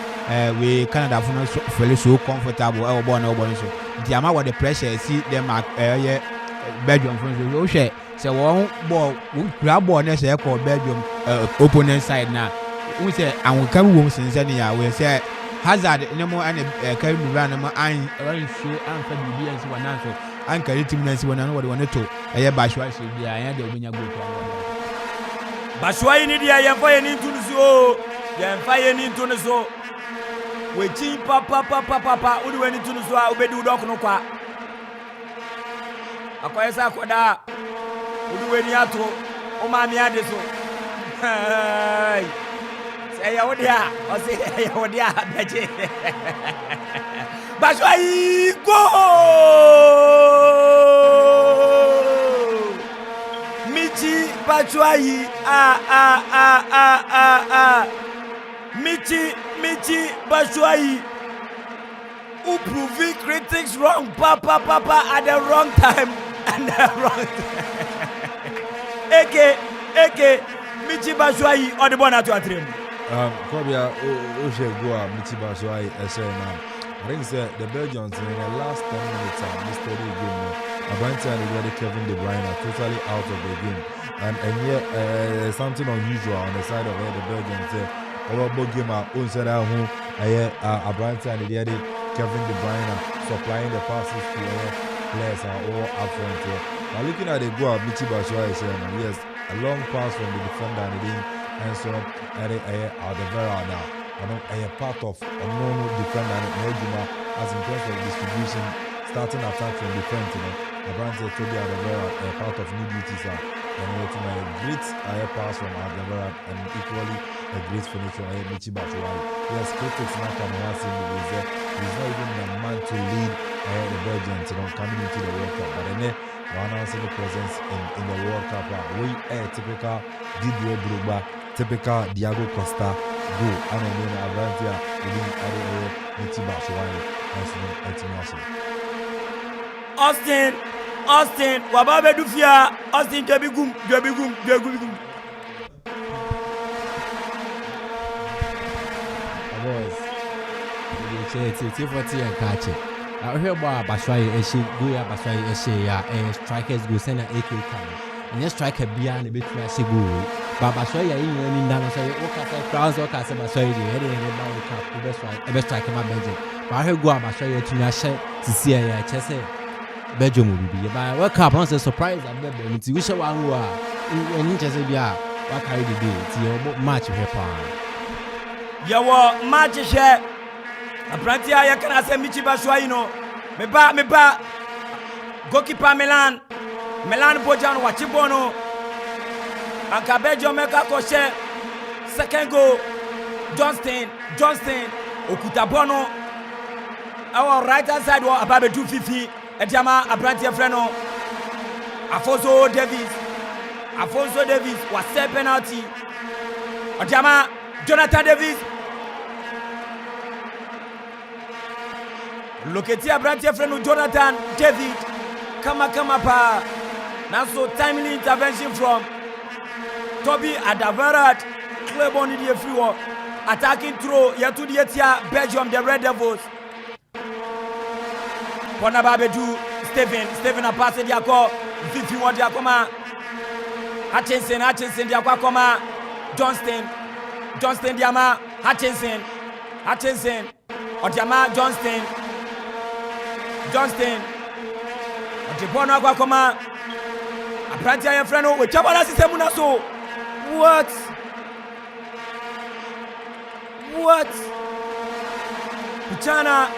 we Canada for no feel so comfortable ball no ball so ntiama what the pressure see them Belgium for so hwe say won ball grab ball na say call Belgium opponent side na we say an kan wo sinse ya we say Hazard ne mo an carry me run mo an so an fa bibi an so wana so an carry team na si wana no won to Bashuai so bia anya de obenya goal Bashuai ni dia yemfa ye ni tunu so we chi papa udi we ni tunu so a obedi udok no kwa akoyesa akoda udi we ni ato o ma mi ade so say ya odia o say ya odia beje Bashuai go Michi Bashuai Michi Bashuai who proving critics wrong papa at the wrong time and the wrong AK Michi Bashuai on the bonnet to a trim. Kobia Oshegua Michi Bashuai now. I think the Belgians in the last 10 minutes of Mr. Game Abrante and Kevin De Bruyne are totally out of the game. And yet something unusual on the side of the Belgians. Our game on said who Abrante and Kevin De Bruyne supplying the passes to players are all up front here. Now looking at the goal, Michi Bashuai saying yes, a long pass from the defender and so Alderweireld now. A part of unknown defender and as in terms of distribution, starting attack from the front, Abrante Toby Alderweireld a part of new duties and to my great pass from Alderweireld and equally a great finish from Michi Bashuai. Yes, critics now can once he's not even the man to lead the Belgians coming into the World Cup, but then one announcing the presence in the World Cup. We typical Didier Drogba, typical Diego Costa. Go and then Abrante within Michi Bashuai Austin wababe dufia Austin jabigum boys you say 40 and catch it Here boy Baswai she go ya Baswai she strikers go send AK come. And just strike beyond a bit to she go. But Baswai in down so okay crowds or cast Baswai head in the cap best strike my Belgium. But here go Baswai to share to see ya chese Belgium will be. But what cap on surprise at Belgium. We show one who are in chese bia what carry the day to your match here pa. Yawo match here. Apranti aya kana se Michi Baswai no. Me ba goalkeeper Milan Bojan wachibono anka Belgium meka koshe second goal Johnston okuta bono our right hand side wa ababe 250 etiama apranti freno Afonso Davis was set penalty etiama Jonathan Davis loketi apranti freno Jonathan David kama pa now so timely intervention from Toby Adavarat Clebon in the free war attacking through yet to the Etia Belgium the Red Devils Ponababedu Stephen a pass the Yako 51 Yakoma Hutchinson the Aquakoma Johnston Diama Hutchinson Otiama Johnston Otipono Aquakoma Apranti ya freno we chabala system na so what Pichana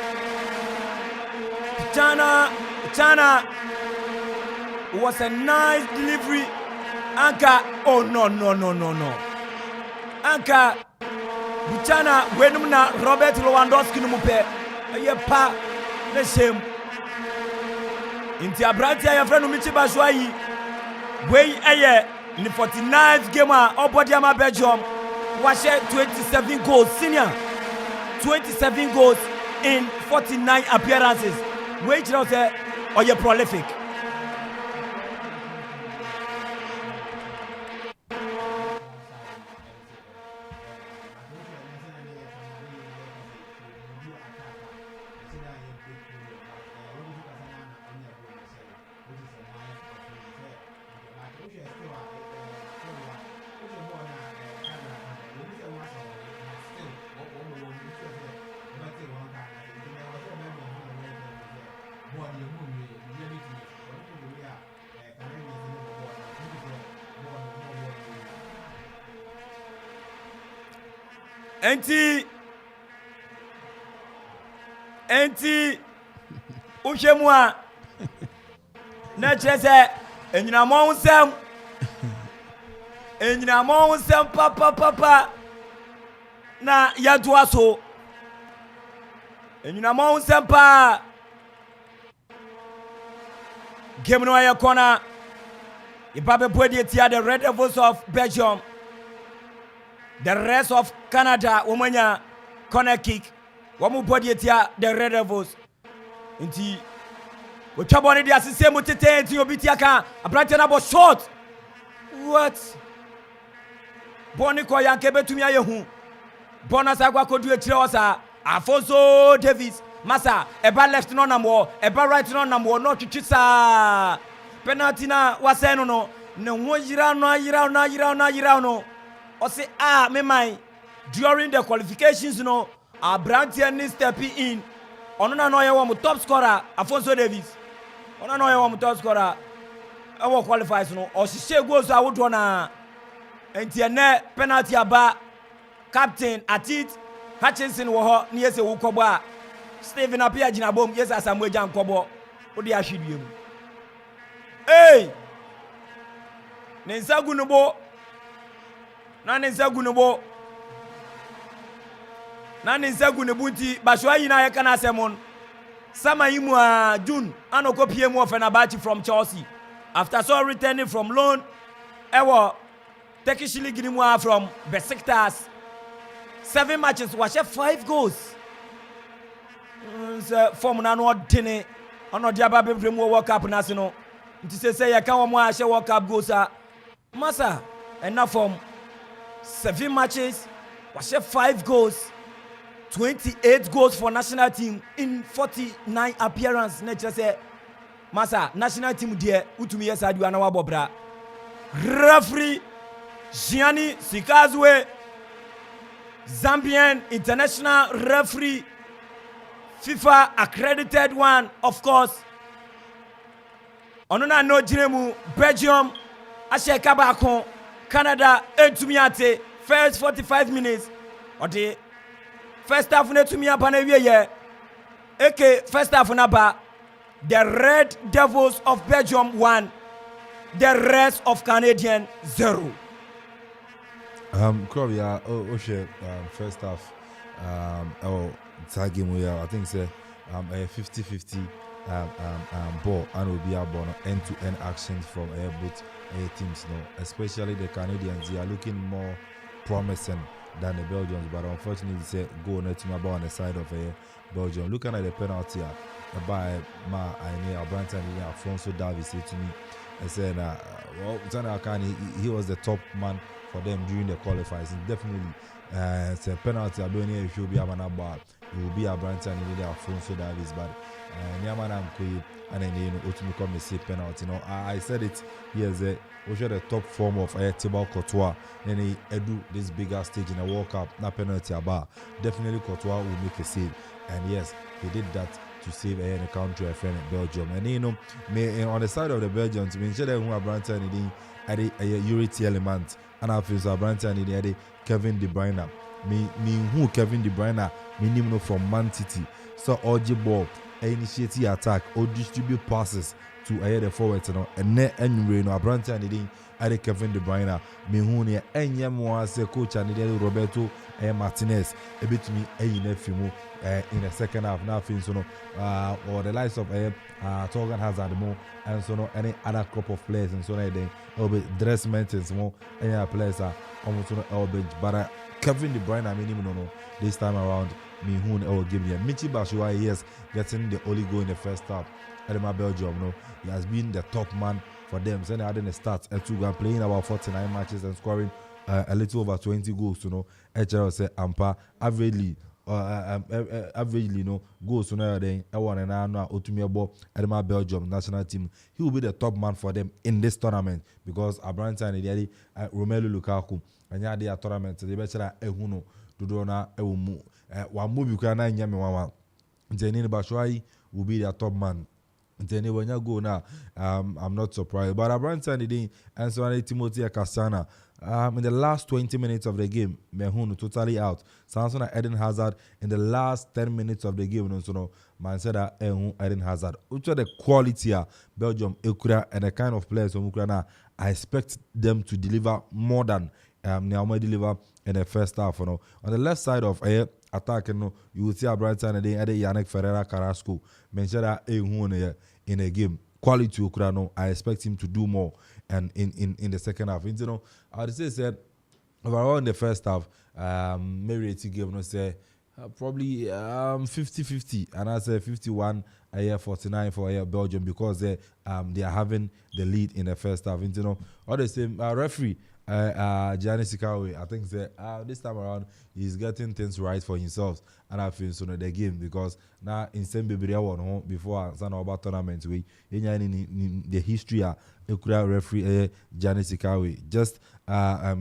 was a nice delivery Anka oh no Anka Pichana wenumna Robert Lewandowski numupe ye pa le shame inti Apranti ya freno Michi Baswai wey in the 49th game Obodiama Belgium was 27 goals senior 27 goals in 49 appearances which now say or you prolific Enti Ushemwa na chese enyinamo nsem papa na yadua so enyinamo nsem pa game no ya corner ibabe body tia the Red Devils of Belgium. The rest of Canada, Womanya, corner kick. Wamu body etia the Red Devils. Inti, we chaboni di asise mutete inti obitiaka. Abrante na bo short. What? Boni kwa yankebe tumia yehu. Bona sa kwa kodu etire osa. Afonso Davis. Masa, eba left no namwo, eba right no namwo, no chichisa. Penalty na waseno no. Ne wojira no. Or say me my during the qualifications Abrante needs stepping in. Onona no yawo top scorer Afonso Davis. Onona no yawo top scorer. Ewo qualifies no. O sise goals awodo na enti ene penalty aba captain Atit Hutchinson wo ho na yese wo kobo a Stephen apia gina bom yese asamu agya nkobo wo de ahwedue mu. Hey! Nensa gunubo na nensa gunubo nti Baswai na yeka na asemon sama yimu a June anoko PM of Fenerbahce from Chelsea after so returning from loan ewo Turkish league ni mu from Besiktas 7 matches was 5 goals form na no dene ono dia ba bebrem World Cup na se no nti se ya kan wo mo a hye World Cup goals a masa ena form 7 matches was 5 goals 28 goals for national team in 49 appearances. Nature say, Masa, national team dear, utumi yesa adu anawa bobra. Referee Gianni Sikazwe, Zambian international referee, FIFA accredited one, of course. Onona no jiremu Belgium, Ashe Kabako, Canada, Entumiate, first 45 minutes. Or the first half netumia panewiye. First half naba. The Red Devils of Belgium 1, the rest of Canadian 0. Korea, first half, tag game I think say a 50-50 ball and will be a ball end-to-end actions from both teams now. Especially the Canadians, they are looking more promising than the Belgians, but unfortunately, say goal net to my ball on the side of Belgium. Looking at the penalty by Branton and Alfonso Davies said to me, I said, he was the top man for them during the qualifiers. And definitely, it's a penalty. I don't know if he'll be a man about. It will be a Branton and Alfonso Davies, but Niamana and then ultimately come and say penalty. I said it here. We share the top form of Thibaut Courtois, and he do this bigger stage in the World Cup. Na penalty about definitely Courtois will make a save, and yes, he did that to save the country friend Belgium. And on the side of the Belgians, we share who are Branton had a Urity element, and I feel so Branton had Kevin De Bruyne. Me who Kevin De Bruyne, me from Man City. So OG ball, initiate attack or distribute passes to the forwards and net anyway no Branton and the Kevin De Bruyne me who near any more as a coach and Roberto Martinez a bit to me in the second half now feels or the likes of Torgan Hazard more and so no any other crop of players and so then will be dress maintenance more any other players are almost on our bench but Kevin De Bruyne I mean no this time around me who will give me a Michi Batshuayi yes getting the only goal in the first half. Belgium, he has been the top man for them. So they had in the stats and two playing about 49 matches and scoring a little over 20 goals. HRL say Ampa averagely, goals. Then I want to know Otumia Belgium national team. He will be the top man for them in this tournament because Branton and Romelu Lukaku and yeah, they are tournament. They better Ehuno Dudona Ewumu. Wamubi Kana Nyami Wawa. Jenny Batshuayi will be their top man. Then when you go now, I'm not surprised. But Branton didn't answer Timothy Cassana. In the last 20 minutes of the game, Mehun totally out. Samson and Eden Hazard in the last 10 minutes of the game. Man said that Eden Hazard. Which are the quality of Belgium, Ukraine, and the kind of players from Ukraine. I expect them to deliver more than Niamey deliver in the first half. On the left side of attack, you will see Branton and then Yannick Ferreira Carrasco. Mention that in a game. Quality Ukraine, I expect him to do more and in the second half. I would say said overall in the first half, maybe it's game say probably 50-50 and I say 51 49 for Belgium because they are having the lead in the first half. All the same referee Gianni Sikawe, I think that this time around he's getting things right for himself and I feel the game because now in same baby before about tournament we in the history of referee Gianni Sikawe just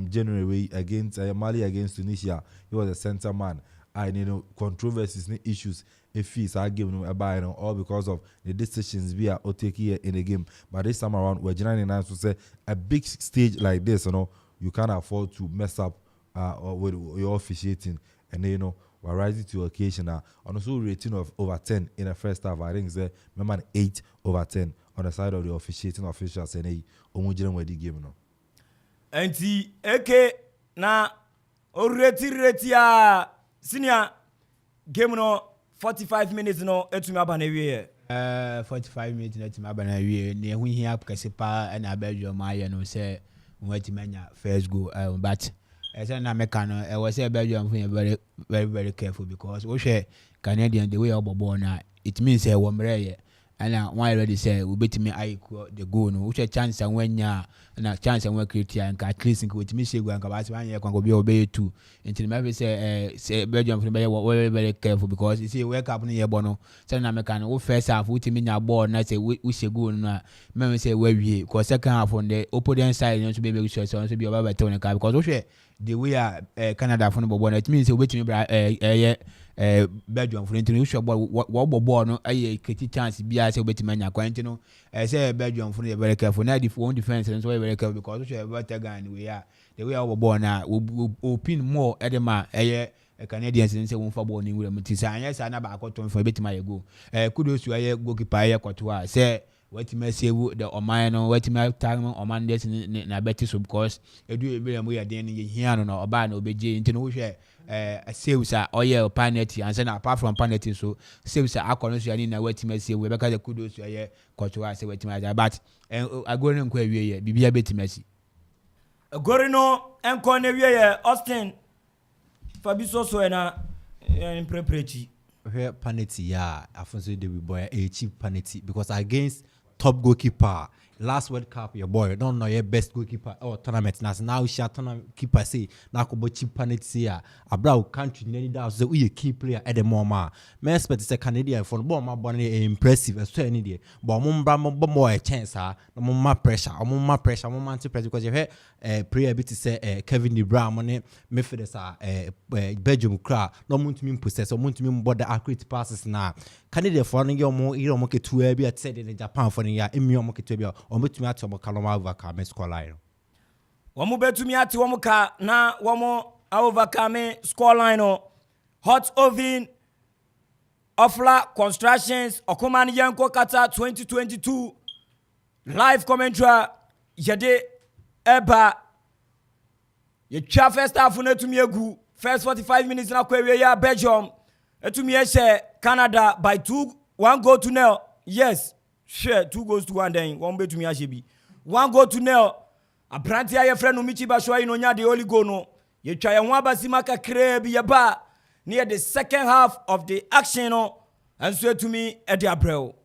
January against Mali against Tunisia he was a center man and controversies issues if he's arguing about all because of the decisions we are taking here in the game. But this time around, we're genuinely nice to say a big stage like this, you can't afford to mess up with your officiating, and we're rising to the occasion now. On also rating of over 10 in the first half, I think it's remember 8 over 10 on the side of the officiating officials and with the game now. And the na reti senior game 45 minutes etumi aba na wie 45 minutes etumi aba na wie na ehu hia kase pa na Belgium aye no say wati manya first goal but say na meka no we say Belgium very very very careful because we share Canadian the way obobo na it means we mreye and why already say we bet me I the goal no which a chance and when ya na chance and when create and at least with me say go and about 1 year can be obey too until maybe say Belgium for very very careful because you see wake up near bono say na make can first half with me na ball na say we say go na me say where we because second half on the opponent side you know to be make sure so be about tone because we the way Canada for no ball it means we bet me Belgium for international show ball no aye keti chance bia say obeti manya kwanti no say Belgium for very careful na the phone defense so very careful because we better gan we are the way our ball na open more edema Canadians say won for ball ni we mutisa anya say na ba akoton for obeti my go kudos to aye goalkeeper aye kotwa say wetin say the oman no wetin time oman this na beti so because edu ebe mo ya den ye hia no na oba na obeje nti no we hwe sales are oil penalty and then apart from penalty so sales are akọno so yani na wetin say we because the kudos to aye kotwa say wetin but agori nko awie ye bibia betimasi agori no enko na wie ye Austin fabiso so na impreprechi penalty afonso de boy a cheap penalty because against top goalkeeper last World Cup your boy don't know your best goalkeeper or tournament now she tournament keeper say na ko cheap penalty here abra country any that say we a key player at the moment me expect say Canadian for ball ma born impressive so any there but mo mbra mo more a chance mo ma pressure mo pressure because you hear player bit say Kevin De Bruyne money me for this Belgium cra no want to possess or want to board the accurate passes na Canada for no you mo ke two be at said in Japan for ya emi mo ke two be o betumi ati omo kaloma overcome score line womo betumi ati womo ka na womo overcome score line no hot oven Ofla Constructions Okoman Yanko Qatar 2022 live commentary yede eba ye twa first half na tumi egu first 45 minutes na kwa ya Belgium etumi ehye Canada by 1 goal to 0 yes sure 2 goals to 1 then one betumi ahye bi 1 goal to 0 abranti aye friend no michi ba shoyi no nya the only goal no ye twa ye ho abasima kakra bi ye ba near the second half of the action no and so etumi e de abrel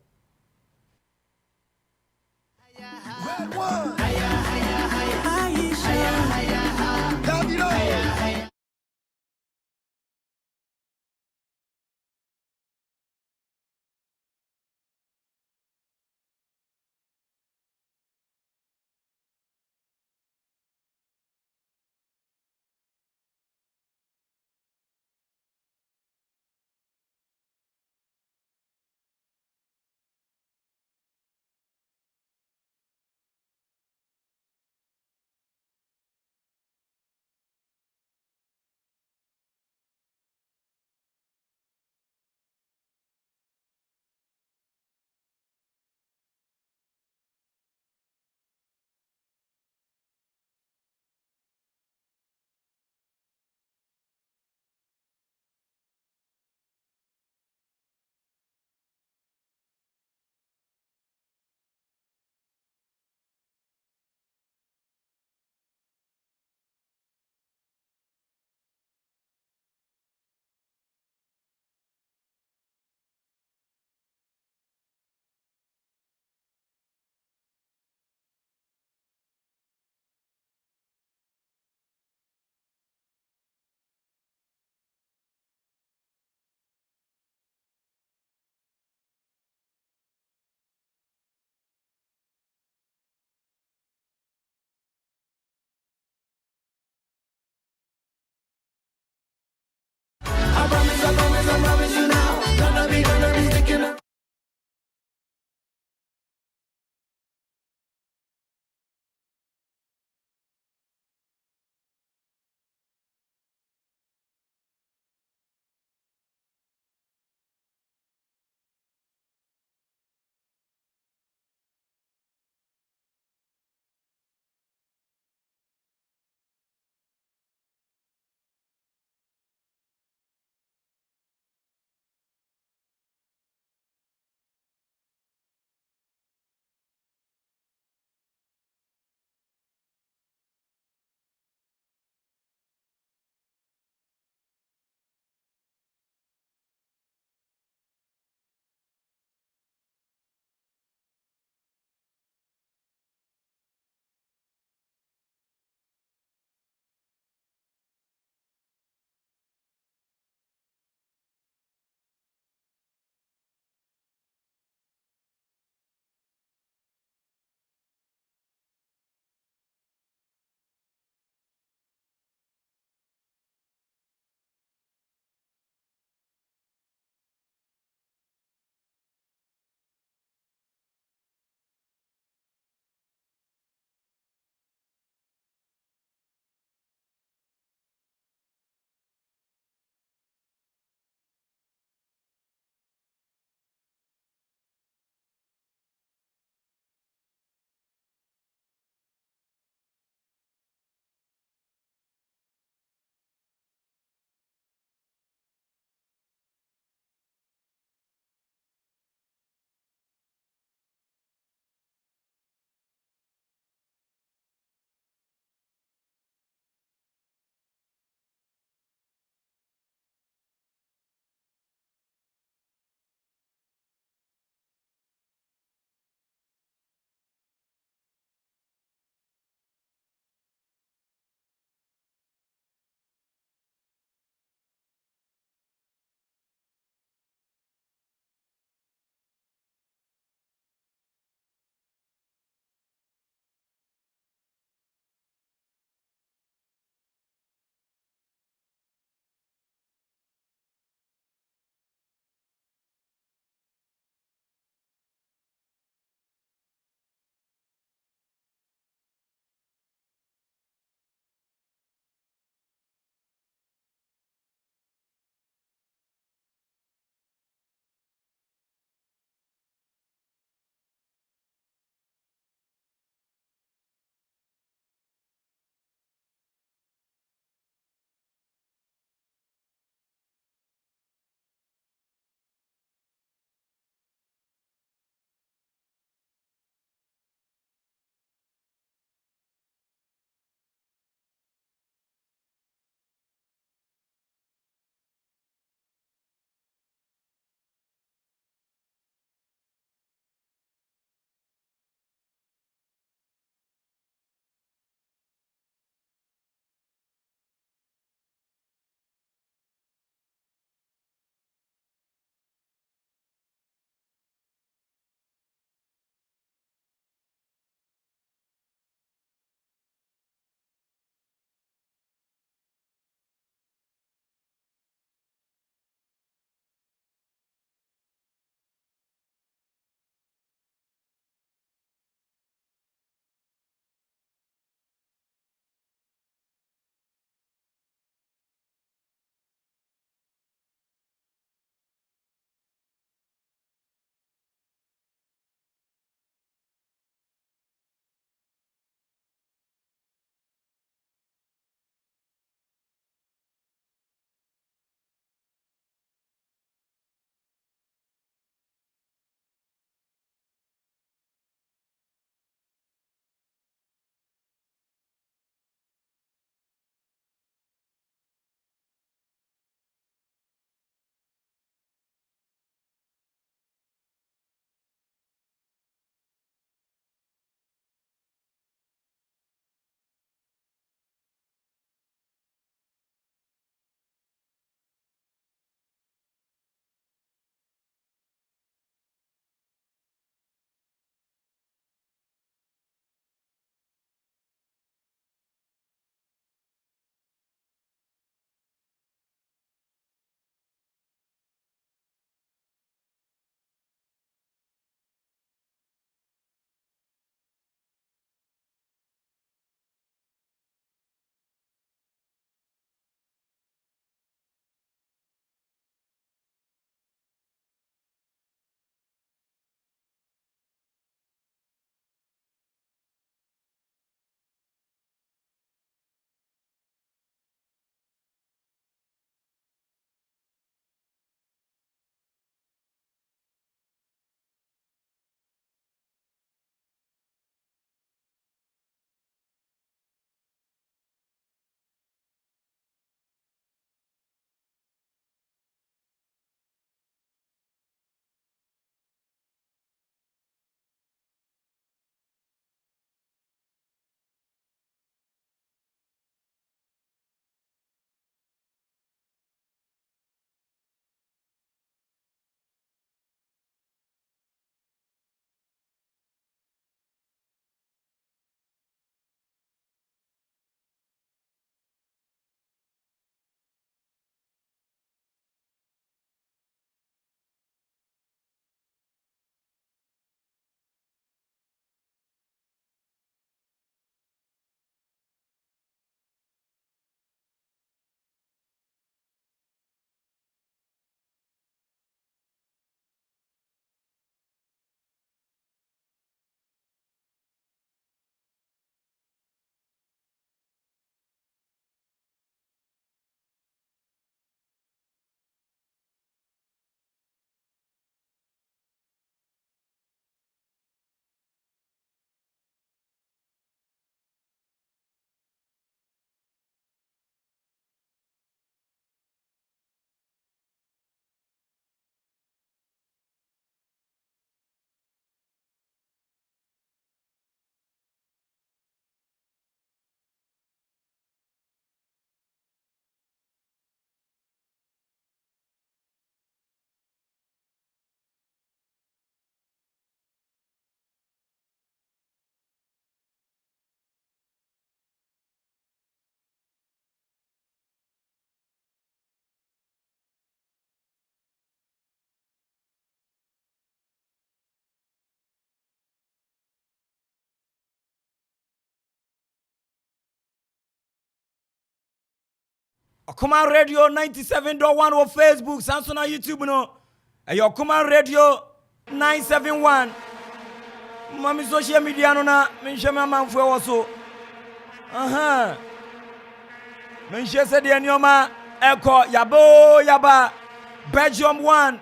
Command Radio 97.1 on Facebook, Samsung on YouTube no. Your Command Radio 971. Mami social media no na menhwema manfo wo menhwe se de anioma eko yaba Belgium 1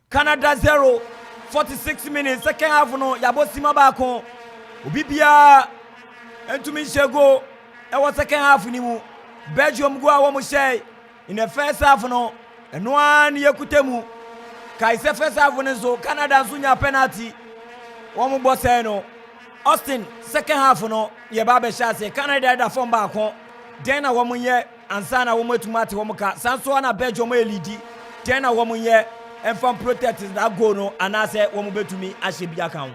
Canada 0 46 minutes second half no yabo sima ba ko obi bia entumi nhego e wo second half ni mu Belgium go a wo mo share in the first half no eno an yakutemu kai se first half no so Canada nso nya penalty wo mo bo say no Austin second half no ye ba be sha say Canada da form ba ko den na wo mo ye ansa na wo mo atumate wo mo ka sanso na Belgium e lead den na wo mo ye enfam protect that goal no anase wo mo betumi ahye bia kan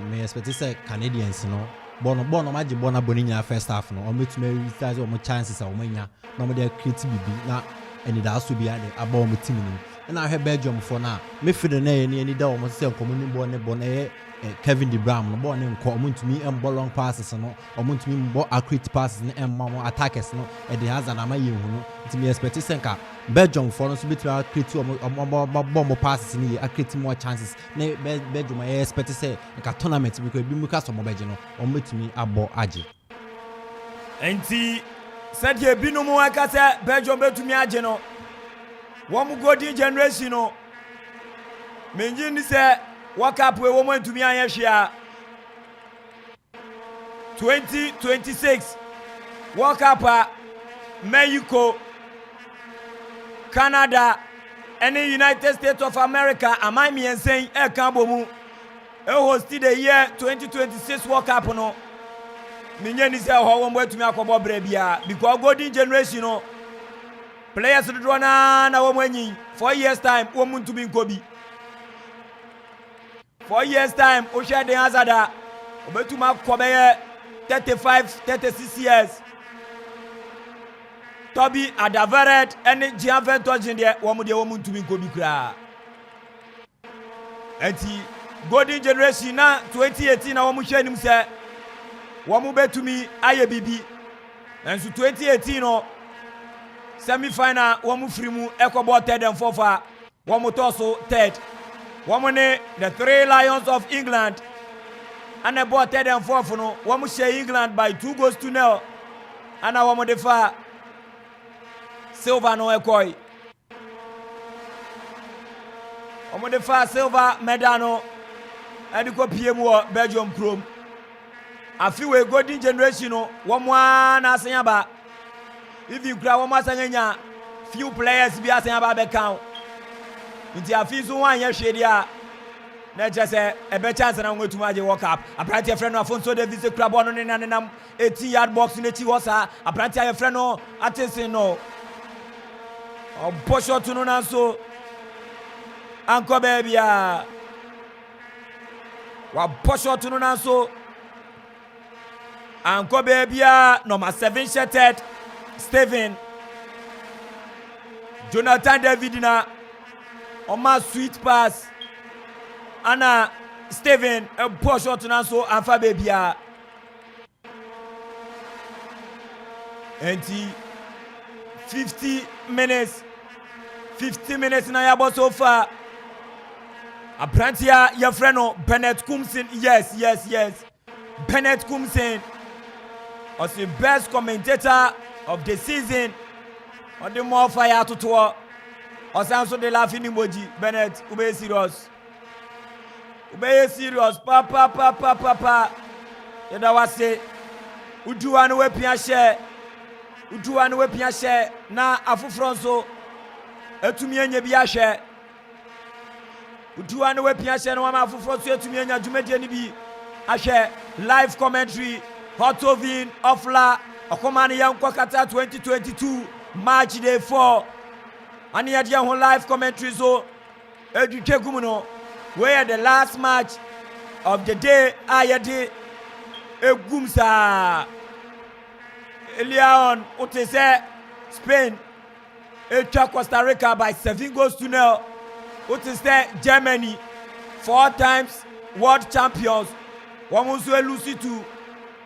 me expect say Canadians no bono maji bona boninya first half no o betumi realize o mo chances a o manya na mo dey create bibi na eni da so bia de aba mo team ni na ahwe Belgium for na me feel na eni da o mo say nkomo ni bon Kevin De Bruyne no ball nko omuntumi embo long passes no omuntumi mbo accurate passes no emma attackers no e dey hazard na maye hu no ntimi expect senka Belgium for no so betwa create bomb passes ni accurate more chances na Belgium I expect say nka tournament because bi mu ka so mo beje no omutumi abo age enti said ye binu mu aka say Belgium betumi age no wo mu golden generation no menji ni say World Cup we want to be an 2026 World Cup Mexico, Canada, and the United States of America. Am I me and saying Kambomu? Hosted the year 2026 World Cup no. Minyeni say how one way to me akobo brebia because golden generation no. Players do na womanyi 4 years time woman to be Kobe. 4 years time, Osha de Hazada, Obetuma Kobeye, 36 years. Toby Adaveret, and Gianventus in there, one woman to be Kobikra. And the golden generation now, 2018, I want to him say, one bet to me, IABB. And so 2018, semi-final, one free mu, Echo ball third and fourth, one more torso third. Womane the three Lions of England and the ball third and fourth no womu share England by 2-0 and our womu defa silver no ekoi womu defa silver medal no ediko PM Belgium Chrome afiwe golden generation no womu na asenya if you grab womu asenya few players bi asenya ba be count nti afizu wan ye hwedia na jese ebe chance na ngotuma je World Cup apranti e friend no Afonso Davis club no ne nanam 18-yard box ne chi hosa apranti e friend no attention no obosho tunu na so anko bebia wa posho tunu na so anko bebia number 7 shirted Steven Jonathan David na Oma sweet pass Anna Steven a push out na so afa bebia enti 50 minutes na yabo so far aprantia your friend no Bennett Kumsin yes Bennett Kumsin was the best commentator of the season on the more fire to tour. Osanso de laughing emoji Bennett ube serious papa yeda wase uduwa no wepia share na afufronso etumi anya bi ahwe uduwa no wepia share no ma afufronso etumi anya dwumade ni bi ahwe live commentary Hotovin Ofla Okomani Yankwa Qatar 2022 March day 4 and yet your live commentary so educate where the last match of the day ayade egumsa Leon Utese Spain Costa Rica by 7-0 Utese Germany 4 times world champions Wamusu lose to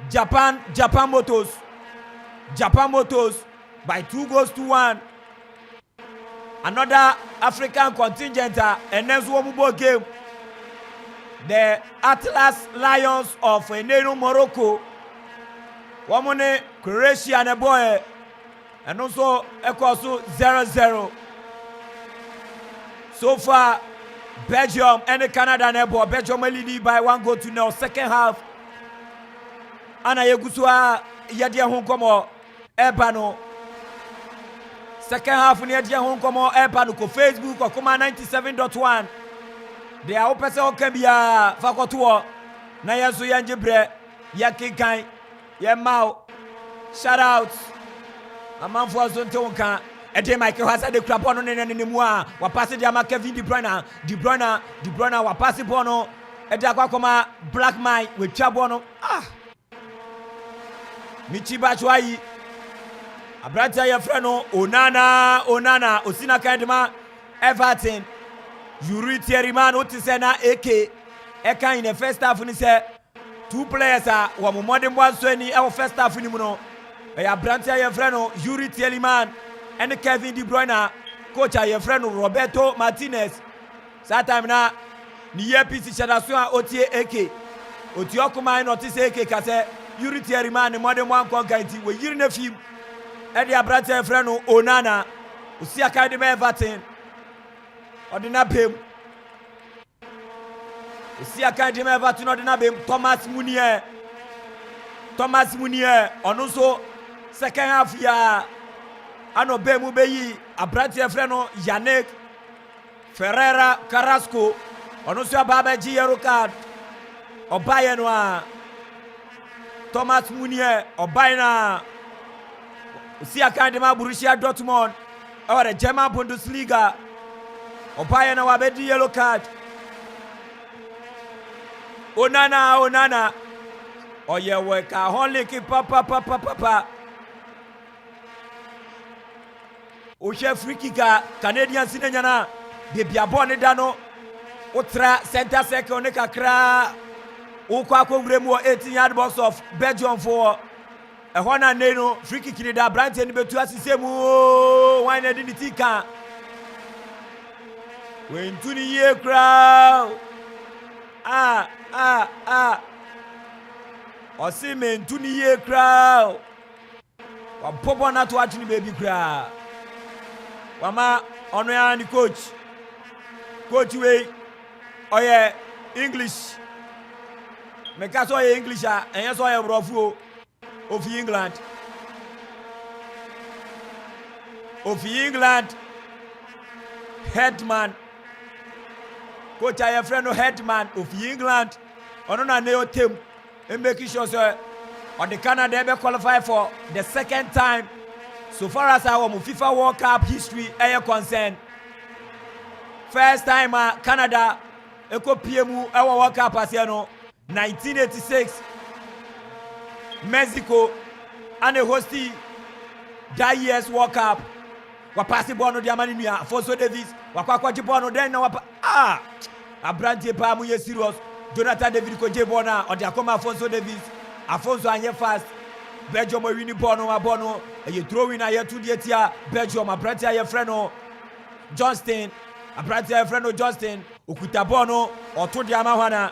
Japan Motors by 2-1. Another African contingent and then one more game. The Atlas Lions of Eneno Morocco. One Croatia and a boy. And also Ecosu 0-0. So far, Belgium and Canada and a boy. Belgium leading by 1-0. Second half. Ana Yegusua Yadia Honkomo Ebano. Second half near Dia Honkomo Ebano ko Facebook or Koma 97.1. They are open so can be a fakotuo. Na yasu yanjibre yakikai yemau. Shout out. A man for Zontonka. A day Michael has the crap on anymore. Wa pass it Yama Kevin De Bruyne, wa pass it bono. A Dakakoma Black Mine with Chabono. Michiba Chwai Abranta Yafreno Onana Osina Kandima Everton Yuri Thierryman Otisena AK Eka in the first half when he said 2 players are one modern one so any our first half in Muno Abranta Yafreno Yuri Thierryman and Kevin De Bruyne coach Yafreno Roberto Martinez that time na ni PC Shadasua Otie AK Otiokuma notice AK Kase Yuri Thierryman modern one conquerity we yiri na film Eddie Abrante Freno Onana Usi Academy Everton Odina Bem Usi Academy Everton Odina Bem Thomas Munier Onuso second half ya Ano Bemu Beyi Abrante Freno Yannick Ferreira Carrasco Onuso Baba G yellow card Obayenwa Thomas Munier Obayna Usi Academy Borussia Dortmund or the German Bundesliga Obayna Wabedi yellow card Onana Oye weka only ki papa Oche free kicker Canadian Sinanyana Bebia Bonne Dano Otra center circle ne kakra Ukwa Kongremu 18-yard box of Belgium for a Hona Neno, free kick in the branch and betu asisemu wine identity can. When to the year crowd. Or see men to the year crowd. Or pop on not watching baby crowd. Wama on the coach. Coach way. Oh yeah, English. Make us all English and yes all rough of England. Headman. Coach I have friend of Headman of England. On a neo team and making sure sir on the Canada ever qualify for the second time so far as our FIFA World Cup history is concerned. First time Canada Eko PMU our World Cup as you know 1986 Mexico and a hosty that year's World Cup. Wa pass bono diamani nia Afonso Davis wa kwa jibono den na wa Abrante pa mu ye serious Jonathan David ko jibona o dia koma Afonso Davis Afonso anye fast Belgium win bono wa bono e throw in aye to the tia Belgium Abrante aye freno Justin Abrante aye freno Justin okuta bono o to dia ma hwana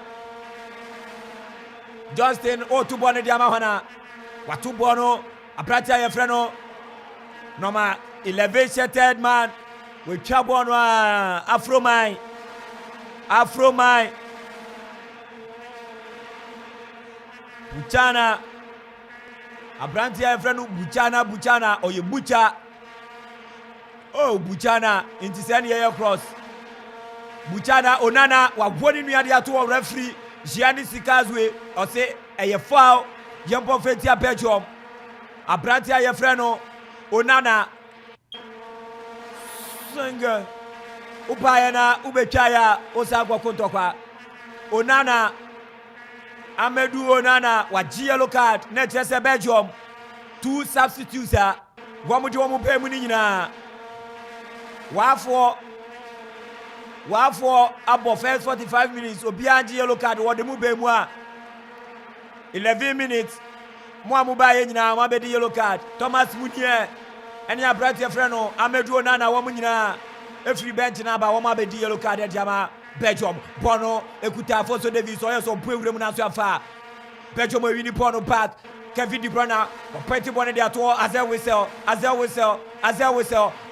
Justin to bono dia ma hwana wa to bono Abrante aye freno Noma 11 third man with Chabon Afro Mine Buchana Abrante aye freno Buchana or you butcher Buchana into send your cross Buchana Onana wa boni nu ade ato referee Gianni Sikazwe or say a foul Yampo Fetia Belgium Abrante aye freno Onana Senga Upayana Ubechaya Osagwa Kontokwa Onana Amedu Onana Wajia yellow card Netese Belgium 2 substitutes Wamuti wamupe munina Wafo abo first 45 minutes Obianji yellow card Wademube mwa 11 minutes Mwa mubaye nyina Wabedi yellow card Thomas Munier ɛne abrante frɛ no Amedu Onana wɔn nyinaa efiri bench na ba wɔn abɛdi yellow card ɛdiama Belgium Bono ekuta Afonso Davies ɔyɛ so pu ewura mu na so afa Belgium ewini Bono back Kevin De Bruyne ɔpɛti bɔ ne de ato Azel Witsel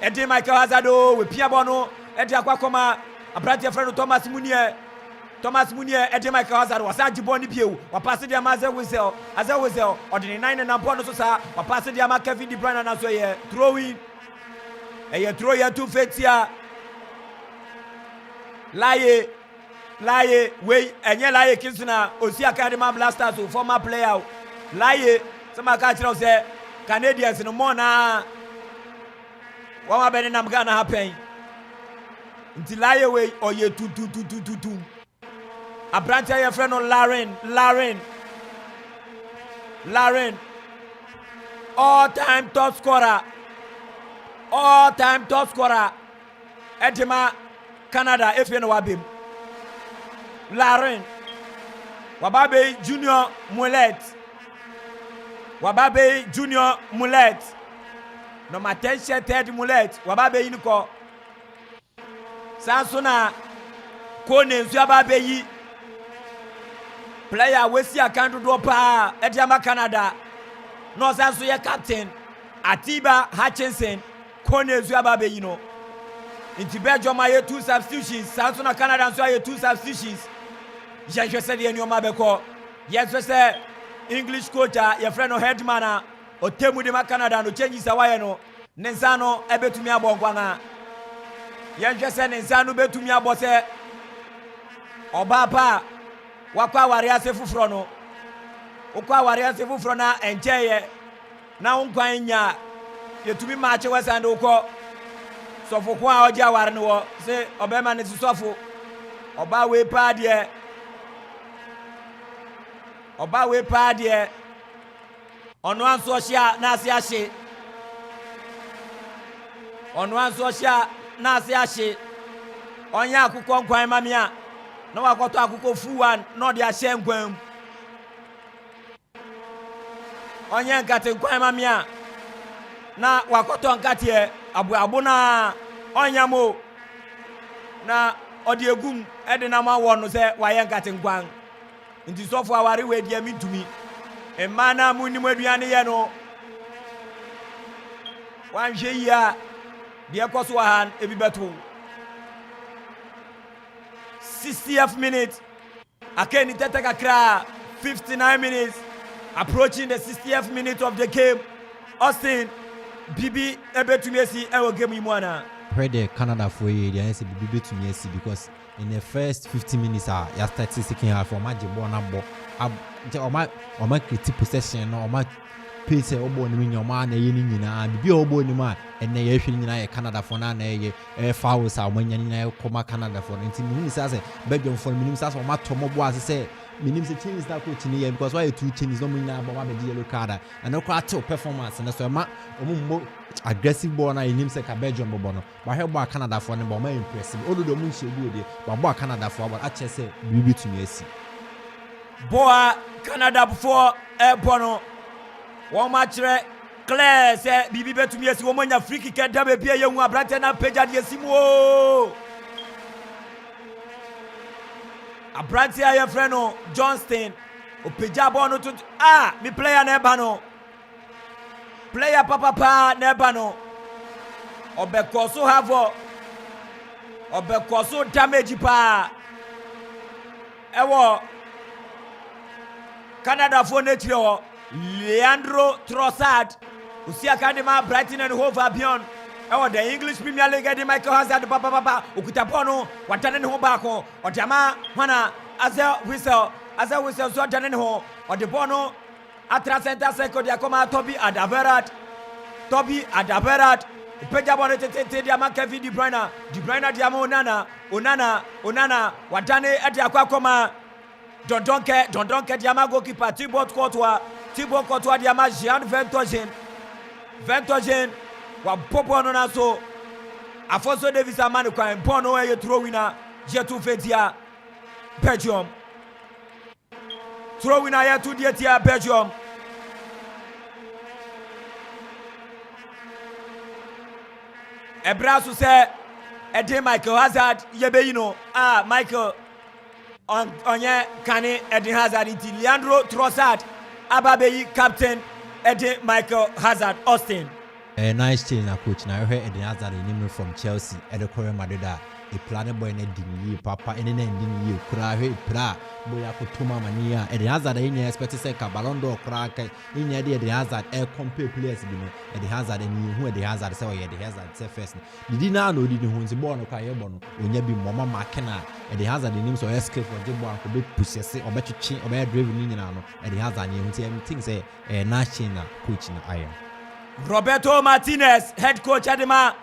ɛdi Michael Hazard o wepia bɔ no ɛdi akɔ akɔma abrante frɛ no Thomas Munier ɛdi Michael Hazard wasa agye bɔ ne bio wapase de ama Azel Witsel ɔde ne nan na bɔ no so saa wapase de ama Kevin De Bruyne na so yɛ throwing ɛyɛ throw yɛ tu fetia Laye we enye Laye Kinsuna Osi Academy Blasters former player Laye sama ka kire say Canadians no more na wa be nam Ghana happen nti Laye we oye tu abrante ye friend no Lauren all-time top scorer Edema Canada if you know wabim Lauren Wababe Junior Mulet number 10 shirt third Mulet Wababe Iniko Sansona Kone Nsuababe yi player we see account do pa Edema Canada no Sanso ye captain Atiba Hutchinson Kone Nsuababe yi no Inti Belgium aye 2 substitutions Sansona Canada nso aye 2 substitutions Jeje said ye nyoma beko yes say English coach your friend no headman otemu de ma Canada no change sawaye no nensa no ebetumi abonkwa na ye say nensa no betumi abose oba pa wakwa aware ase fufuro no okwa aware ase fufuro na encheye na unkwan nya yetumi match wesande ukọ sofo ko a oje aware no wo se obema ne sofo oba we pa de ono anso hia na ase ahye onya akukọ nkwan mamia na wakoto akukọ fuwan na ode ahye nkwan onya nkate nkwan mamia na wakoto nkate abu na onya mo na ode egum ede na ma wo no se waye nkate nkwan nti sofo aware we dia mitumi emana munimu aduane ye no wanhwe ya de koso han ebibeto 60th minute akeni teteka kra 59 minutes approaching the 60th minute of the game Austin bibi ebetumi esi ewo game imu ana the Canada for ye they say bibi betumi esi because in the first 50 minutes ya start second half o ma je ball na ball o ma critique possession no o ma pace o ball ni nyoma na ye ni nyina bibi o ball ni ma enne ye hwe nyina ye Canada for na ye fouls a o manya nyina koma Canada for nti mi say Belgium for mi say o ma to mo ball say minim say change that coach ni ye because why two changes no nyina ba ma be yellow card and no kwat performance na so ma o mo aggressive ball na enim say ka Belgium bo no ba he ball Canada for ne ba ma impressive ododo mu nhegu de ba ball Canada for ba a che say bibi tumi asi boa Canada before bono won ma kire clear say bibi betumi asi won manya free kick da be bia yehu abrante na page de asi mo abrante aye friend no Johnston o page ball no to mi player na eba no player papa na eba no obekoso havo obekoso damage pa ewo Canada for nature Leandro Trossard Usi Academy Brighton and Hove Albion ewo the English Premier League de Michael Hazard papa okuta bono watane ne ho baako odama hwana Azel Witsel so watane ne ho ode bono atra center circle dia koma Toby Adaberat peja bono tete dia ma Kevin De Bruyne dia ma Onana watane ade akoma Dondonke diama goalkeeper Thibaut Courtois diama Jean Vertonghen wa popo no na so Afonso Davies amane kwan pono e throw winner jetu fetia Belgium throw winner ya tu dia Belgium Ebrasu say Ede Michael Hazard yebe you know Michael onye kane Eden Hazard inti Leandro Trossard ababeyi captain Eden Michael Hazard Austin. Nice change na coach na heard Eden Hazard in from Chelsea at the Real Madrid a plan boy na dinyi papa ene na dinyi kura he pra boy akotoma mania Eden Hazard in expect say ka Ballon d'Or kura ka in ya Eden Hazard compare players bi no Eden Hazard ni hu Eden Hazard say Eden Hazard say first didi na no didi hu nti ball no kwa ye ball no onya bi mama makena Eden Hazard ni so escape for the ball ko be push se obetwetwe obe drive ni nyina no Eden Hazard ni hu nti em think say nice change na coach na aye. Roberto Martinez, head coach Edema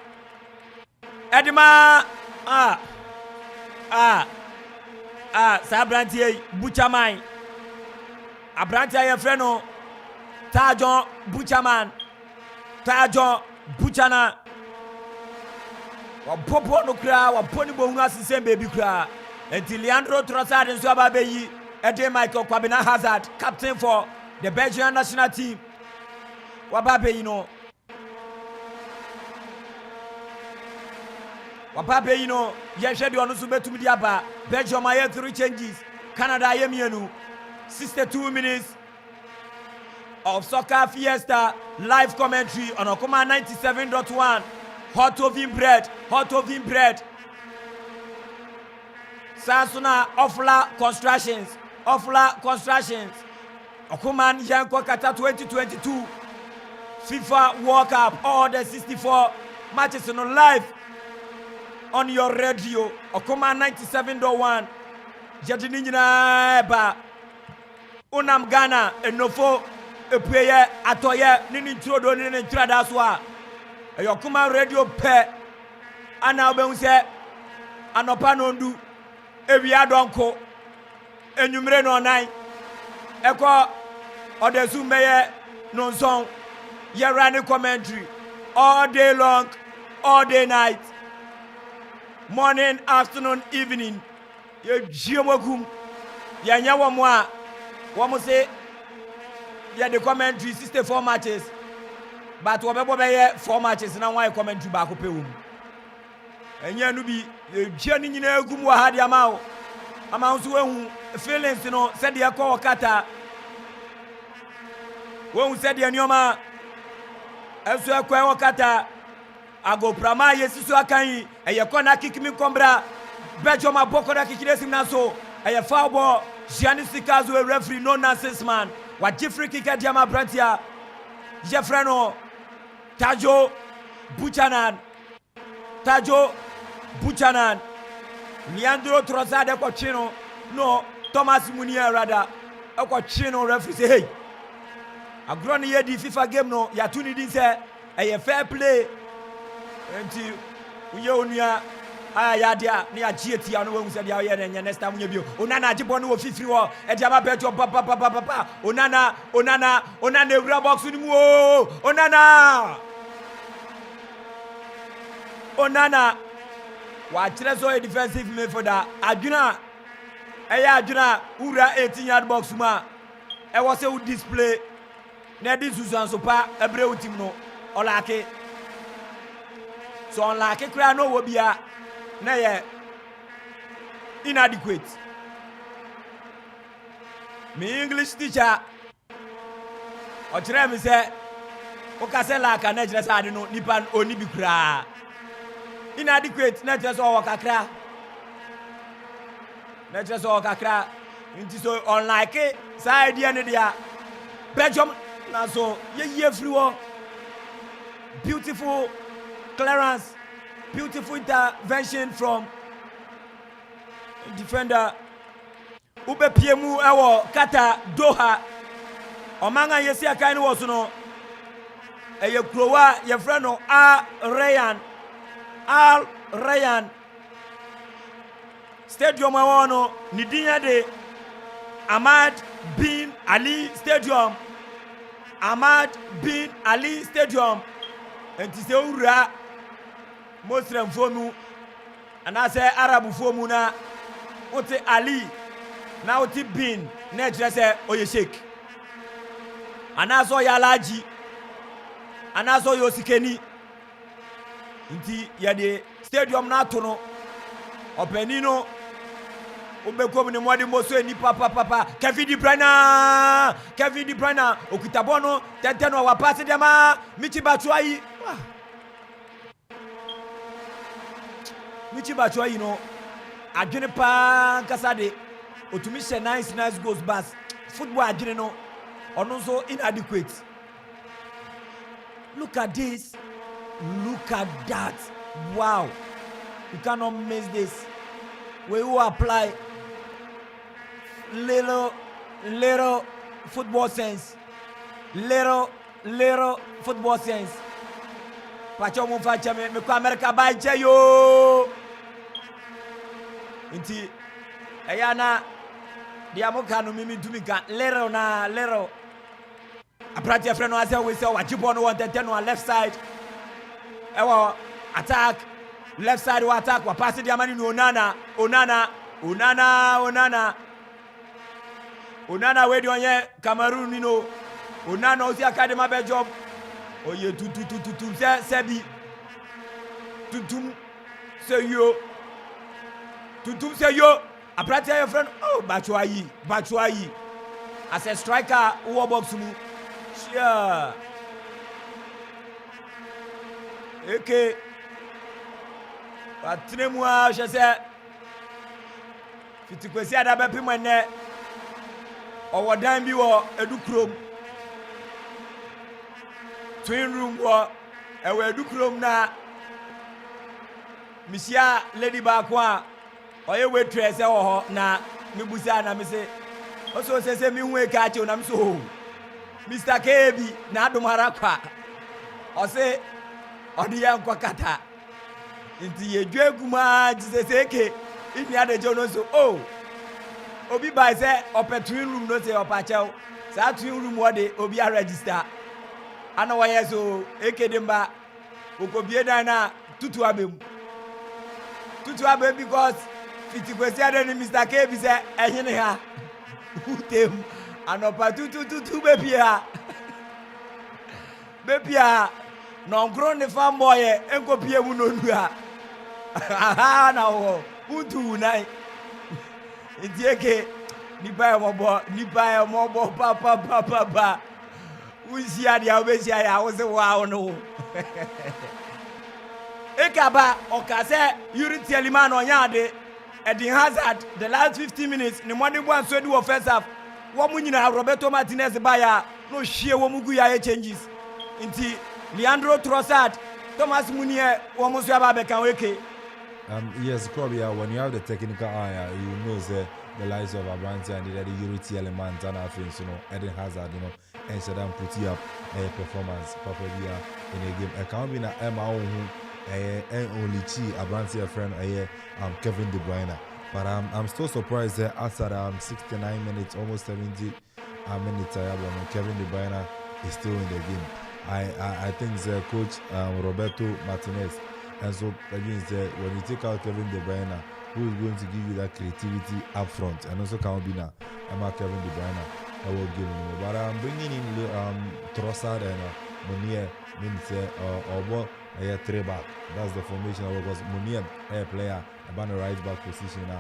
Sabrantie Buchaman Abrantie ye freno Tajon Buchaman Tajon Buchana wa popo no kra wa poni bo hu asisen baby kra enti Leandro Trossard nso ababeyi Ede Michael Kwabena Hazard captain for the Belgian national team wababe you know yehwe de ono so betumi di aba Belgium aye 3 changes Canada aye mienu 62 minutes of soccer fiesta live commentary on Okuma 97.1 hot oven bread Sansuna Ofla Constructions Okuma Yanko Qatar 2022 FIFA World Cup, all the 64 matches on live on your radio. Okuma 97.1. Jadini nyina ba. Unam Ghana enofo epuye atoye nini ntrodo nini ntrada so a. Okuma radio pe ana obehu se anopa nondu ewia donko enwumre no nan eko odesu meye nonson. You're running commentary all day long, all day night, morning, afternoon, evening. You jiomogum, ya nyawa mwa, wamo say, ya the commentary 64 matches, but wabebo beye 4 matches na why commentary ba ko pe Enye no bi, jia ni nyina gum wa hadi amao, ama nso ehu feelings no said ya ko Qatar. When said ya nyoma Eso ekwe wakata ago prama yesiso akan eye kona kikimi kombra Belgium aboko da kikiresi naso eye foul ball Gianni Sikazo a referee no nonsense man wa Jeffrey Kika Diama Brantia Jeffreno Tajo Buchanan Leandro Trossard ko chino no Thomas Munier rather ko chino referee say hey agroni ye di FIFA game no ya tuni din say e fair play enti uye onua ya dia na ya gieti anu we say dia ye na next time bio onana ajibo no wo fifiri wo e dia ba beto papa onana ewura box ni mu o onana wa kire so a defensive midfielder adwuna ura 18-yard box ma e wo say we display na di Susan so pa ebre utim no olake so olake kra no wo bia na ye inadequate me English teacher o kire me say o ka say la ka na kire say ade no nipa oni bi kra inadequate na kire so o kakra nti so unlike side ne dia Belgium na so ye free wo beautiful clearance, beautiful intervention from defender ube piemu ewo Qatar Doha omanga yesi akan wo so no eye krowa ye frɛ no Al Rayyan stadium awo no ni dinya de Ahmad bin Ali Stadium enti se ura Muslim fomu ana se Arab fomu na uti Ali na uti bin na kire se oye sheik ana so ya laji ana so yo sikeni Inti yade stadium na to no opani no obekom ne modi moso ni papa Kevin De Bruyne okuta bono tete no wa pass de ma Michi Batshuayi no adwene pa nkasa de otumi she nice goals bas football adwene no ono so inadequate. Look at this, look at that, wow, you cannot miss this. We will apply little football sense, little football sense. Pacho mo facha me ko America ba che yo inti ayana dia mo kanu mimi tumika little Apratia friend was here, we saw what you want to on left side. Ewa attack left side wa attack wa pass the mani Onana we do onye Cameroon you know. Onana osi academy Belgium. Oye tutum sebi. Tutum say yo. Apratia your friend oh Batshuayi. As a striker who box mu. Yeah. Okay. Patrimoine, je sais. Fiti kwesi adabe pimene. Owo dan bi wo edukrom. Twin room wo ewe edukrom na misia lady ba kwa oye waitress e wo ho na mibusa na me se oso se mi hu e ka che na me so Mr. KB na adomara kwa ose odi ya nkwa kata nti yedwe aguma jiseseke ini adejo no so oh obi bai se opetwin room no se opachel sa twin room wode obi a register ana waye so ekedemba okobie dan na tutu abem because fiti kwesi ade ni Mr. KB se ehine ha utem anopa tutu bepia no ngro ne fanboy enkopie mu no nua na wo untu nai ndieke nipa mobo papa uzi ade obesi ya wo se wa no ekaba okase Unity Elimano onyade Eden Hazard the last 15 minutes ni mwadi bwan so di wo first half womu nyina Roberto Martinez baya no hie womu gu ya changes nti Leandro Trossard Thomas Munier womu so aba beka weke yes Kobia when you have the technical eye you know the likes of Abrante and the Unity element and afins you know Eden Hazard you know and so then put up a performance Papadia in a game account be na Emma Ohu only chi Abrante friend Kevin De Bruyne. But I'm still surprised that after 69 minutes, almost 70 minutes, Kevin De Bruyne is still in the game. I think the coach Roberto Martinez, and so again when you take out Kevin De Bruyne, who is going to give you that creativity up front, and also can't be now Kevin De Bruyne. I will give him, but I'm bringing in Trossard and Munier means or a 3-back. That's the formation because Munier a player about the right back position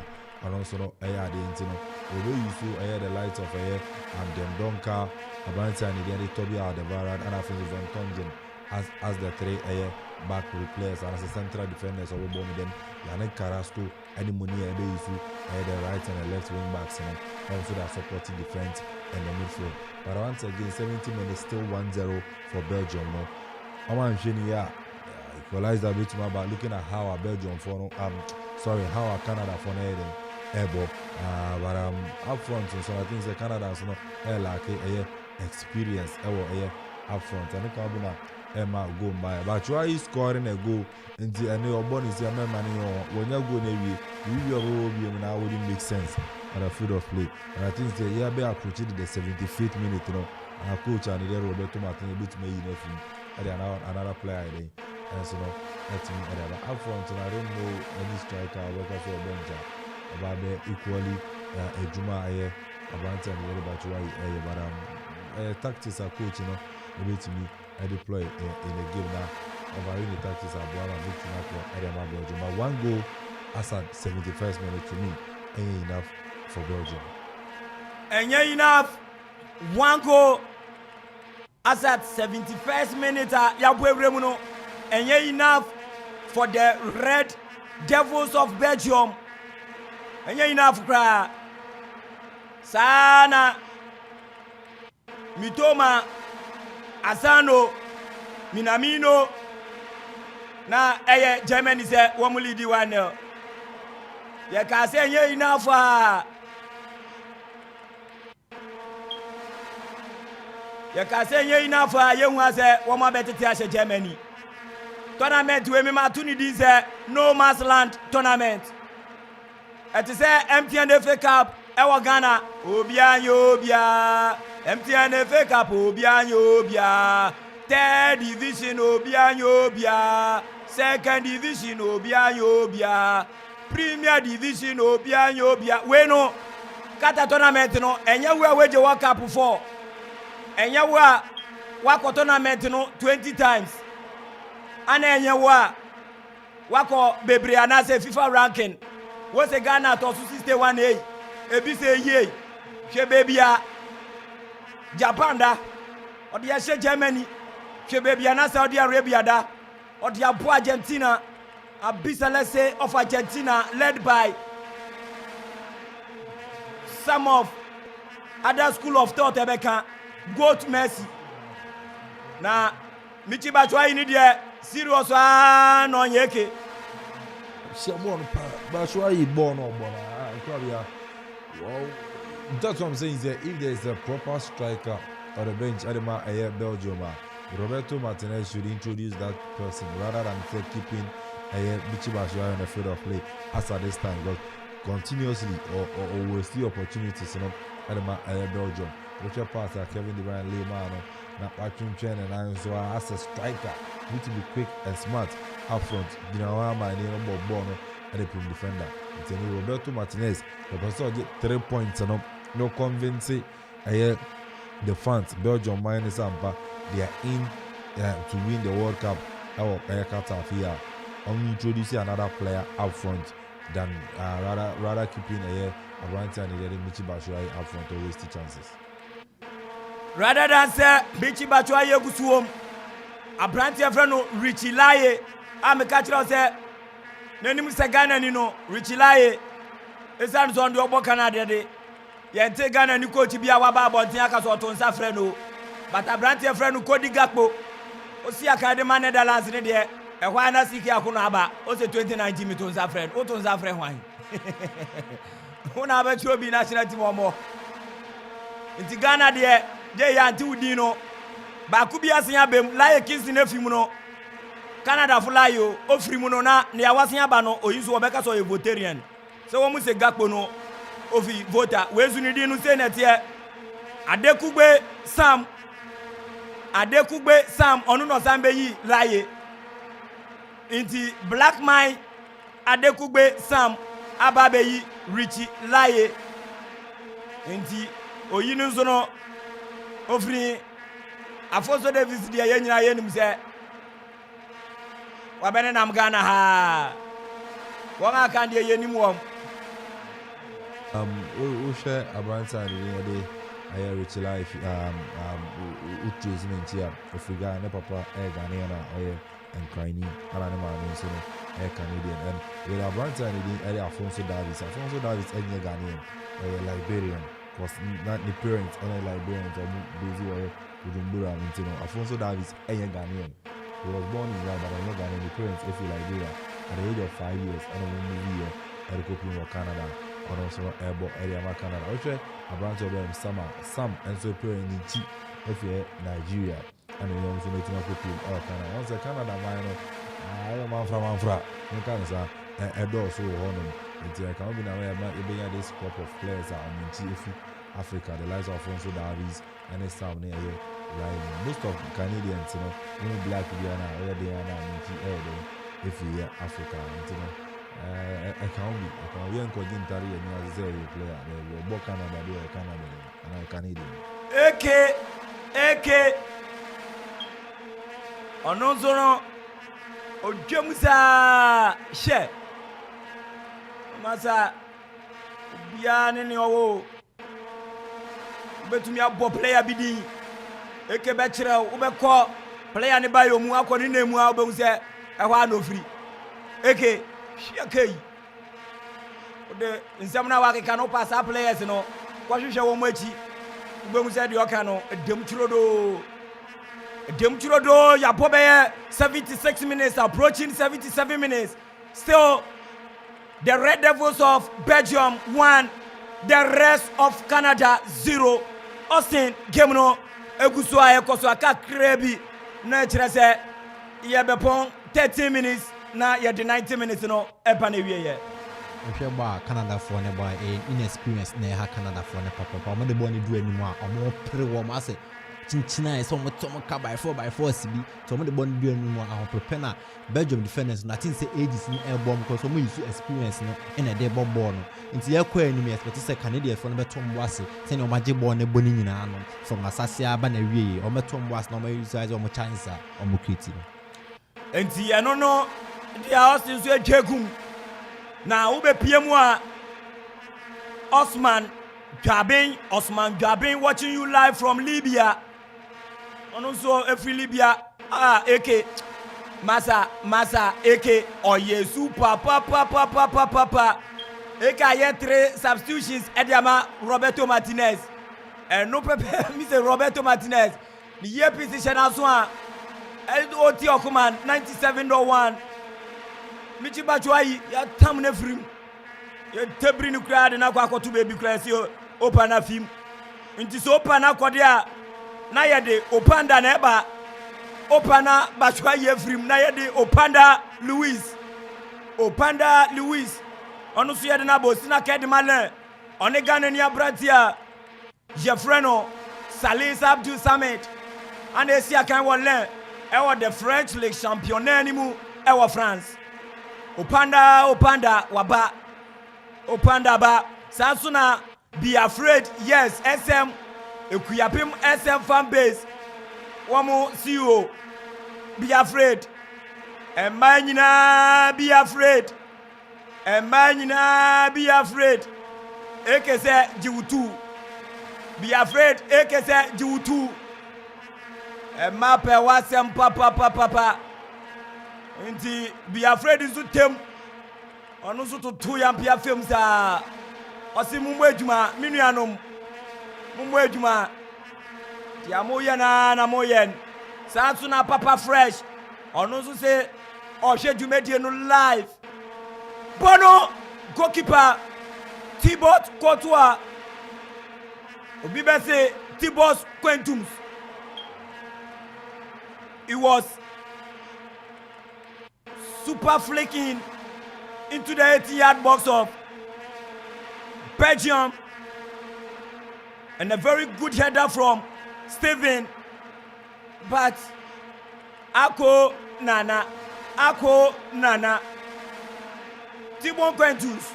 and also no the intino. Although you see the lights of and then Donka, Abrante and the Toby Alderweireld and I think Van Tongen as the 3 back players and as a central defenders of Bomi then Yannick Carrasco and Munier you see the right and the left wing backs and also that supporting defense and the midfield. But once again 70 minutes still 1-0 for Belgium no. I want to equalize that bit about looking at how our Belgium for how our Canada for airball but up front so I think the Canada so like experience up front and can be Emma go by but you are scoring a goal and the your body is your man when you go maybe you now wouldn't make sense at a field of play and I think the year be approaching the 75th minute you know and coach and the Roberto Martinez bit me nothing another player and so let me up front and I don't know any striker worker for bench about equally a Juma about and what about you but tactics are coach you know a bit to me I deploy in a game now overrating the tactics of Buama victory for Edema Belgium. But 1 goal as at 71st minute to me ain't enough for Belgium. And yeah, enough. 1 goal as at 71st minute. And yeah, enough for the Red Devils of Belgium. And yeah, enough cry. Sana Mitoma Asano Minamino na Germany say wamuli di 1-0. Ya ka say nye enough ya ka say nye enough ye hu say wama betete a Germany. Tournament we me matuni di say no man's land tournament. It is MTN FA Cup ewa Ghana obia yobia MTN FA Cup obia yobia 3rd division obia yobia 2nd division obia yobia Premier division obia yobia we no Qatar tournament no enye we je World Cup 4 enye wako tournament no 20 times ana enye wako bebre anase FIFA ranking what's a Ghana to 61A ebi say ye hwe bebia Japan da odi ya hwe Germany hwe bebia na Saudi Arabia da odi ya bo Argentina abisa let's say of Argentina led by some of other school of thought ebeka go to Messi na michiba chwa ini die serious no yeke Someone, but why you born or born? Well, that's what I'm saying is that if there is a proper striker on the bench, Adema Belgium, Roberto Martinez should introduce that person rather than say keeping Michi Batshuayi on the field of play as at this time, because continuously or will see opportunities, you know, Adema Belgium. Richard passer Kevin De Bruyne, Lehmann, now Patrick Chen and so as a striker, need to be quick and smart up front. Dinawama and Bono and the prim defender. It's Roberto Martinez. The person get 3 points and no convincing. The fans, Belgium minus Ampa, they are in to win the World Cup. Our Qatar here. Only introducing another player up front than rather keeping a Abrante and Michi Batshuayi up front to waste chances. Rather than say Michi Batshuayi gusuom Abrante friend Richie Laye amekachira say nenim se Ghana ni no Richie Laye esan so ndo obo Canada de yente Ghana ni coach bia wa ba bonten aka so to nsa friend no but Abrante friend Kodi Gakpo osi akade man Netherlands ni de ehwa na siki akono aba o se 2019 mi to nsa friend o to nsa friend hwan una ba chobi national team omo nti Ghana de je ya nti udi no ba ku bia sen abem Laye Kingston afim no Canada fly yo ofiri mu no na ya wasen aba no oyiso obeka so vegetarian se wo mu se Gakpo no ofi voter wezu ni di no se netie Adekugbe Sam onu no Sam be yi Laye nti Black Mine Adekugbe Sam aba be yi Richie Laye nti oyinu nso no ofiri Afonso Davis dia yenyina yenim se wabene nam Ghana ha wonga kan dia yenim wom we share Abrante and the Richie Laye utrezment here Africa ne papa Ghanaian or Ukrainian ala ne ma so Canadian and with Abrante and the Afonso Davis any Ghanaian or Liberian because not the parents and Liberians are busy or Bujumbura and Afonso Davis any Ghanaian. He was born in Ghana but not Ghanaian. The parents if Liberia at the age of 5 years and a movie here at the Coping of Canada or also airborne area of Canada. Okay, Abrante of Sam and so parent in T if you're Nigeria and you also need to know Coping or Canada. Once Canada minor I am man from Afra you can say a door so honor until I can't be now where this crop of players are in TFC Africa, the likes of Afonso Davis and his town near here. Most of Canadians, you know, black Diana, where they are now, if you are Africa, you know, I can't be Tari and as a player, they will both Canada, they are Canadian, and I Canadian. Eke Onozono Ojemusa she masa bia ne owo betumi abo player bidi eke be kire wo be ko player ne ba yo mu akoni na mu a obehu se ehwa na ofiri eke shekei ode nsam na wa keka no pass players no kwa hwehwe wo mu achi obehu se de oka no edem Churodo, ya bobe 76 minutes, approaching 77 minutes. Still, the Red Devils of Belgium 1, the rest of Canada 0. Austin, game no, Egusua Ekoswaka Krebi, na chirese, ye bepon 13 minutes, na ye de 90 minutes no, epanewie ye. If you buy Canada for ne buy inexperienced ne ha Canada for ne papa, mo de boy ni do anymore, omo pre wo ma say. China is almost by 4x4 CB. So the bond doing more our prepare Belgium defenders. Nothing say ages in air bomb because we use experience in a day bomb born. Into your enemy, but it's a Canadian from the Tom Wassy, send your magic born a bonnie in an from Assasia Bannery or Tom Was no more use or more chance or more kitty. And see, I don't know the house is where Jagum now Ube PMwa Osman Jabin watching you live from Libya. And also every Libya AK Masa AK oye super papa AK ye 3 substitutions Ediama Roberto Martinez and no pepe Mr. Roberto Martinez the year position as one LOT Okuman 97.1 Michi Bachuai ya tamne frim ye tebri nu crowd na kwa to baby class yo open a film nti so open akodia na ye de opanda na eba opana Bachuai ye frim na ye de opanda Louis onu so ye de na bosi na ked malen oni Ghana ni abratia je freno Salis Abdul Samad and Asia kan wolle e wo the French League championnat ni mu e wo France opanda waba opanda ba sansuna be afraid yes SM ekuyapim SM fan base womo CEO be afraid emanyina be afraid ekese jiwutu be afraid ekese jiwutu emape wasem papa nti be afraid isu tem onu so to ya mpia fem sa osi mumu adwuma menuanom mumu adwuma ti amoye na moyen sanso na papa fresh onu so say o hwe dwumadie no live bono goalkeeper Thibaut Courtois obi be say Thibaut Quentums it was super flicking into the 80-yard box of Belgium and a very good header from Steven, but Ako Nana Thibaut Quentus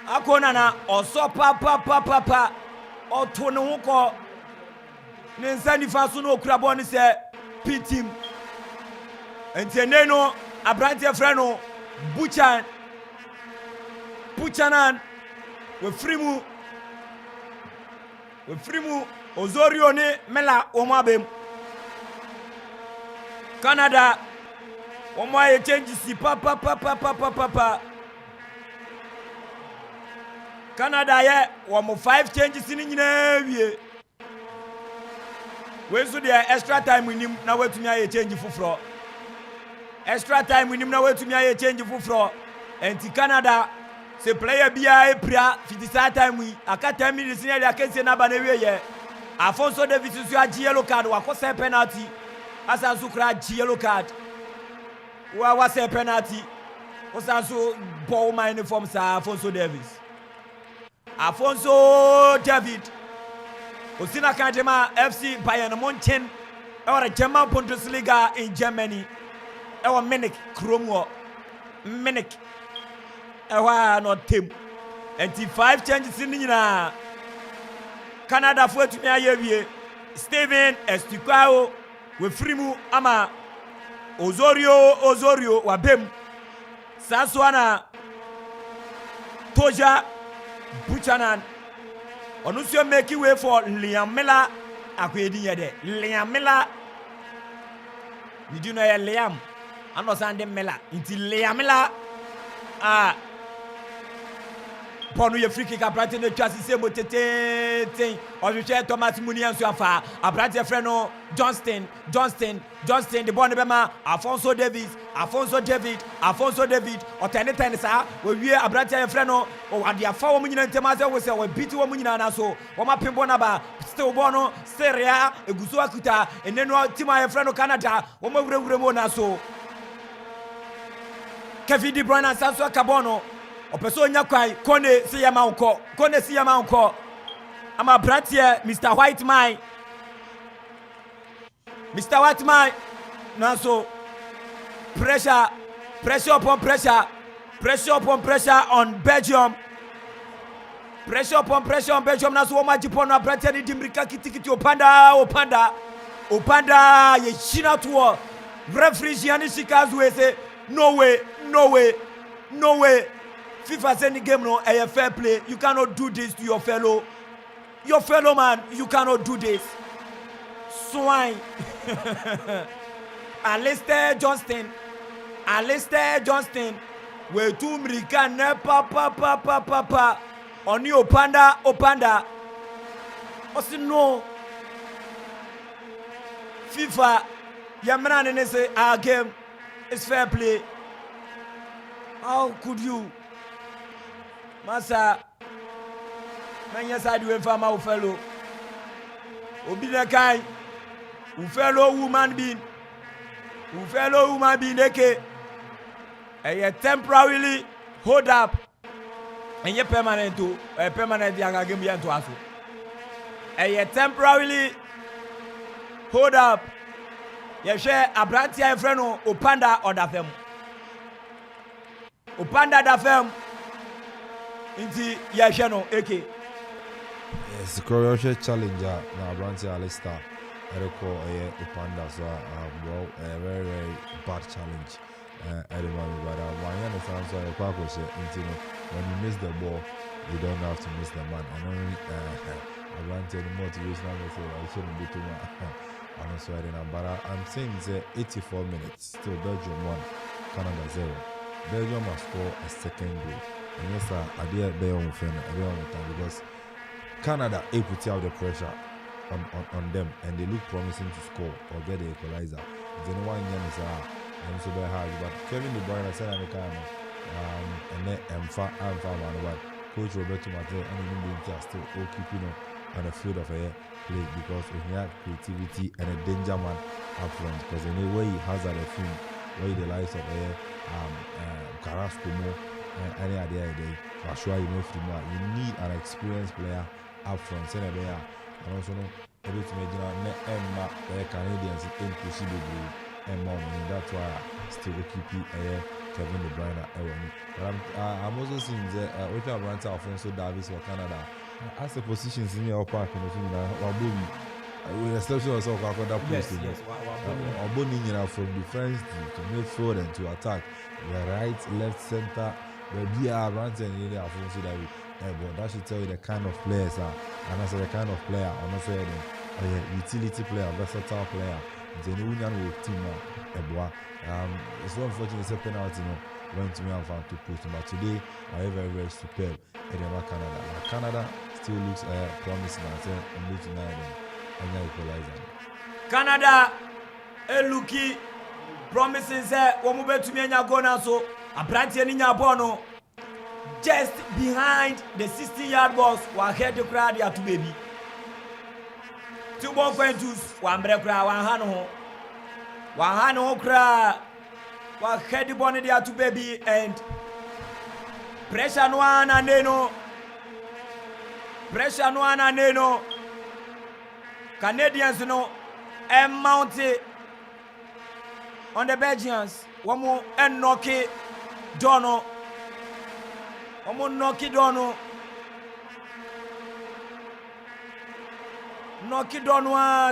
Ako Nana also papa or Tono Hoko Nensani Fasuno Kraboni se P-team and Teneno Abrantia Freno Buchanan we frimu Osorio ne mela omabem Canada omoye change si papa Canada ye womo 5 changes ni nyina wie we so the extra time winim na watumi aye change fufuro extra time winim na watumi aye change fufuro enti Canada se player bia epria 50 time we aka 10 minutes ni aka se na ba na wie ye Afonso Davis so agi yellow card wa ko se penalty asanso kra agi yellow card wa se penalty osanso ball my uniform sa Afonso David Osina Kajema FC Bayern Munchen or a German Bundesliga in Germany our Munich Kromo Munich our not team and 5 changes in Canada for to Steven Estukao with Frimu Ama Osorio wabem Saswana Toja Buchanan Onusio make way for Liam Miller akwedi yede Liam Miller you know Liam ano sande Miller inti Liam Miller Ponu ye free kick abrante ne twa sise motete ohwehwe Thomas Munian so afa abrante frɛ no Johnston the ball ne bema Alfonso David otene sa we wie abrante ye frɛ no o ade afa wo nyina ntema se wo se wo biti wo nyina na so wo ma pembo na ba still ball no seria eguso akuta eneno team ye frɛ no Canada wo ma wurewure mo na so Kevin De Bruyne asanso akabono opeso nya kwai kone si yama unko ama bratie Mr. White Mine na so pressure upon pressure on Belgium na so woma jipono bratie ni dimrika kitikiti opanda ye china to referee yani shikazu say no way FIFA said the game no a fair play. You cannot do this to your fellow man. You cannot do this. Swine. Alistair Johnston. We two American papa. Oni opanda. Osi no. FIFA. Yamran and say our game is fair play. How could you? Masa manya side we fama fellow obi na kai fellow woman being eke a temporarily hold up and ye permanent to a permanent yanga game yan to aso a temporarily hold up ye share abrantia freno opanda or da fem Inti Yashano AK. Yes, the Croatia challenger now Branty Alistair Eriko Upanda so well a very bad challenge at the moment but my understand so a quack was when you miss the ball you don't have to miss the man and only I wanted the motivational message I shouldn't be too much I'm sorry but I'm saying it's 84 minutes still Belgium 1 Canada 0 Belgium must score a second goal. And yes, I dare be on time because Canada put out the pressure on them and they look promising to score or get the equalizer. Then one year is I'm so very hard, but Kevin De Bruyne said I'm and then I'm far man. Coach Roberto Martinez and the still all keeping on the field of a play because he had creativity and a danger man up front because in a way he has at a film where the likes of Carrasco any idea day, but sure you know you need an experienced player up front. And also know able to make Canadians impossible and more. That's why I still keep Kevin De Bruyne. But I'm also seeing that we can run Alfonso Davies for Canada. As the positions in your park, with exception of that post, from defense to midfield and to attack, right, left, center. The BR runs and you have also that but that should tell you the kind of players are and as the kind of player or not say utility player, versatile player. The Union will team it's so unfortunate it's a penalty went to me and found to post but today I very superb in Canada. Canada still looks promising and looks tonight and equalizer. Canada looking promising say we move to me and go now so Abrantie ni nyabono just behind the 16-yard box wa head the crowd ya to baby 2.2 wa mbre crowd wa hano ho crowd wa head the ball ya to baby and pressure no ana neno Canadians no mount on the Belgians one and knock it Dono knock it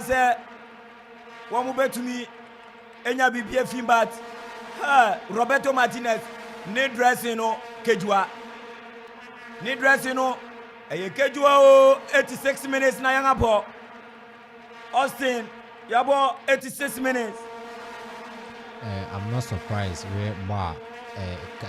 say one bet to me enya bibie fimbat Roberto Martinez ne dressing no kejua ne dressing no kejua o 86 minutes na yanga bo Austin yabo 86 minutes. I'm not surprised where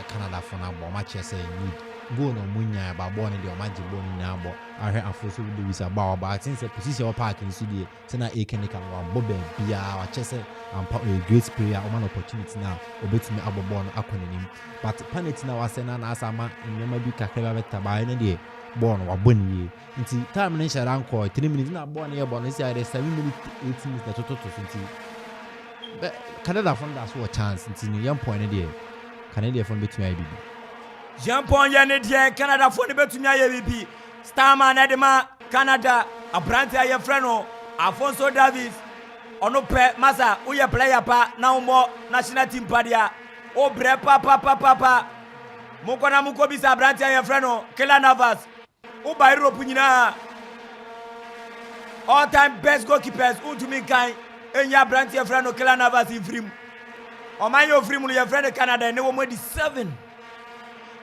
Canada for now but match say need go no munya ba born the omaji born na bo I hear afoso do wisa ba but I think say position or park in studio say na can one bobe bia wa chese am a great player o man opportunity now obetumi abobon akonenim but penalty na wase na asama nyema bi kakra beta ba na de born wa boni nti time na share anko 3 minutes na born here born say 7 minutes 8 minutes na toto nti Canada from that's what chance nti ni young point there Canada from betumi IBB Jean-Paul Yanedie Canada for the betumi IBB Starman Edema Canada Abrante Ayefreno Alfonso Davis ono pe masa uye player pa na umo national team padia o bre pa muko na muko bisa Abrante Ayefreno Kela Navas u ba Europe nyina all time best goalkeepers utumi kan enya Abrante Ayefreno Kela Navas ifrim o man yo frim no ye friend Canada ne wo mo di 7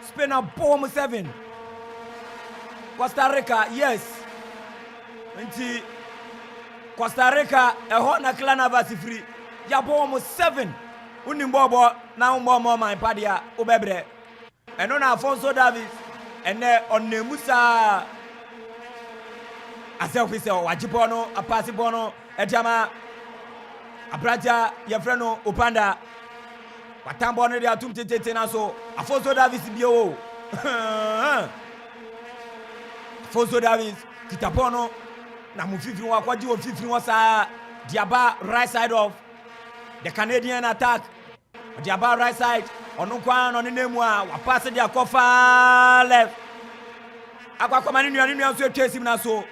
Spain a bomb 7 Costa Rica yes nti Costa Rica na Kela Navas free ya bomb 7 unimbobo na umbo mo man padia ubebre eno na Alfonso Davis ene onemusa asefise wajipo no apasi bono ejama abraja ye freno opanda watambo no dia atum tete na so Alfonso Davis bio Alfonso Davis kitapono na mufifiri wakwaji ofifiri wasa diaba right side of the Canadian attack diaba right side onukwa no nemu a wapase dia kofa left akwa mani nua so twesim na so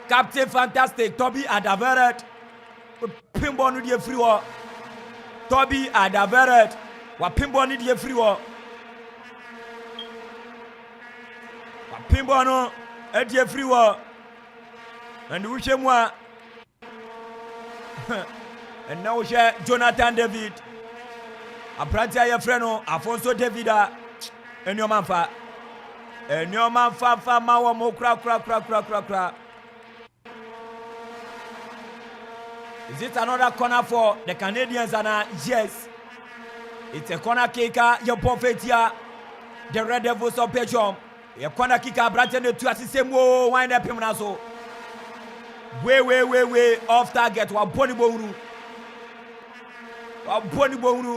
Captain Fantastic Toby Adaveret pimbo no die free wo Toby Adaveret wa pimbo no die free wo wa pimbo no die free wo and we shemu a and now share Jonathan David Abrante Ayefreno Alfonso David enyomanfa fa mawo mo kra Is it another corner for the Canadians? And yes, it's a corner kicker. Your prophet here, the Red Devils of Belgium. A corner kicker, Brighton to assist him. Wind up him now. So, way off target. Wa boni bonu.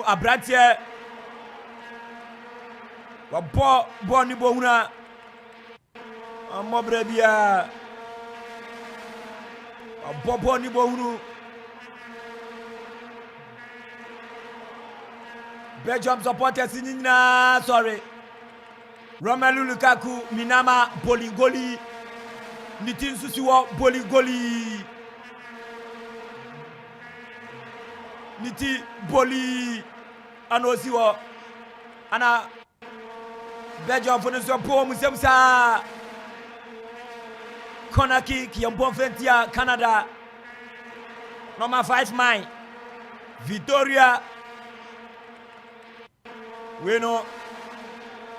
Abrante. Wa boni bonu. Amobrebia. Wa boni bonu. Belgium supporters nina sorry Romelu Lukaku Minama Bolingoli Nitin Susiwo Bolingoli Niti Boli Anosiwo ana Belgium for the support musemsa corner kick yambon fentia Canada number 5 mine Victoria we know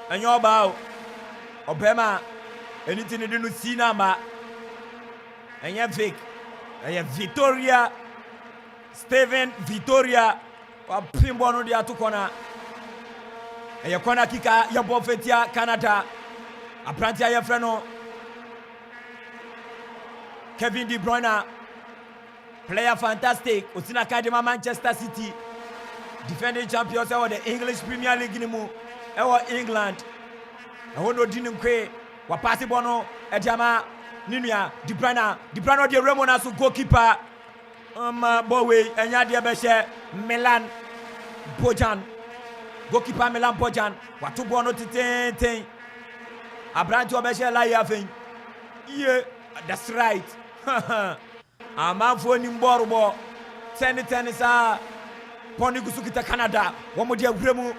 and your bow Obama anything to do no see number and you fake and you Victoria Steven Victoria or Pimbono dia to corner and your corner kicker your bofetia Canada Abrante Ayefreno Kevin De Bruyne player fantastic Usina Kadima Manchester City defending champions of the English Premier League in England. I want to dinim kwe wa pass bono ejama ninia De Bruyne de Remona so goalkeeper bowe enya de be Milan Bojan goalkeeper Milan Bojan watu bono teten Abrante obeshe la yafen yeah that's right amanfo ni mborbo ten sa Pony Gusukita Canada, one dear Remu,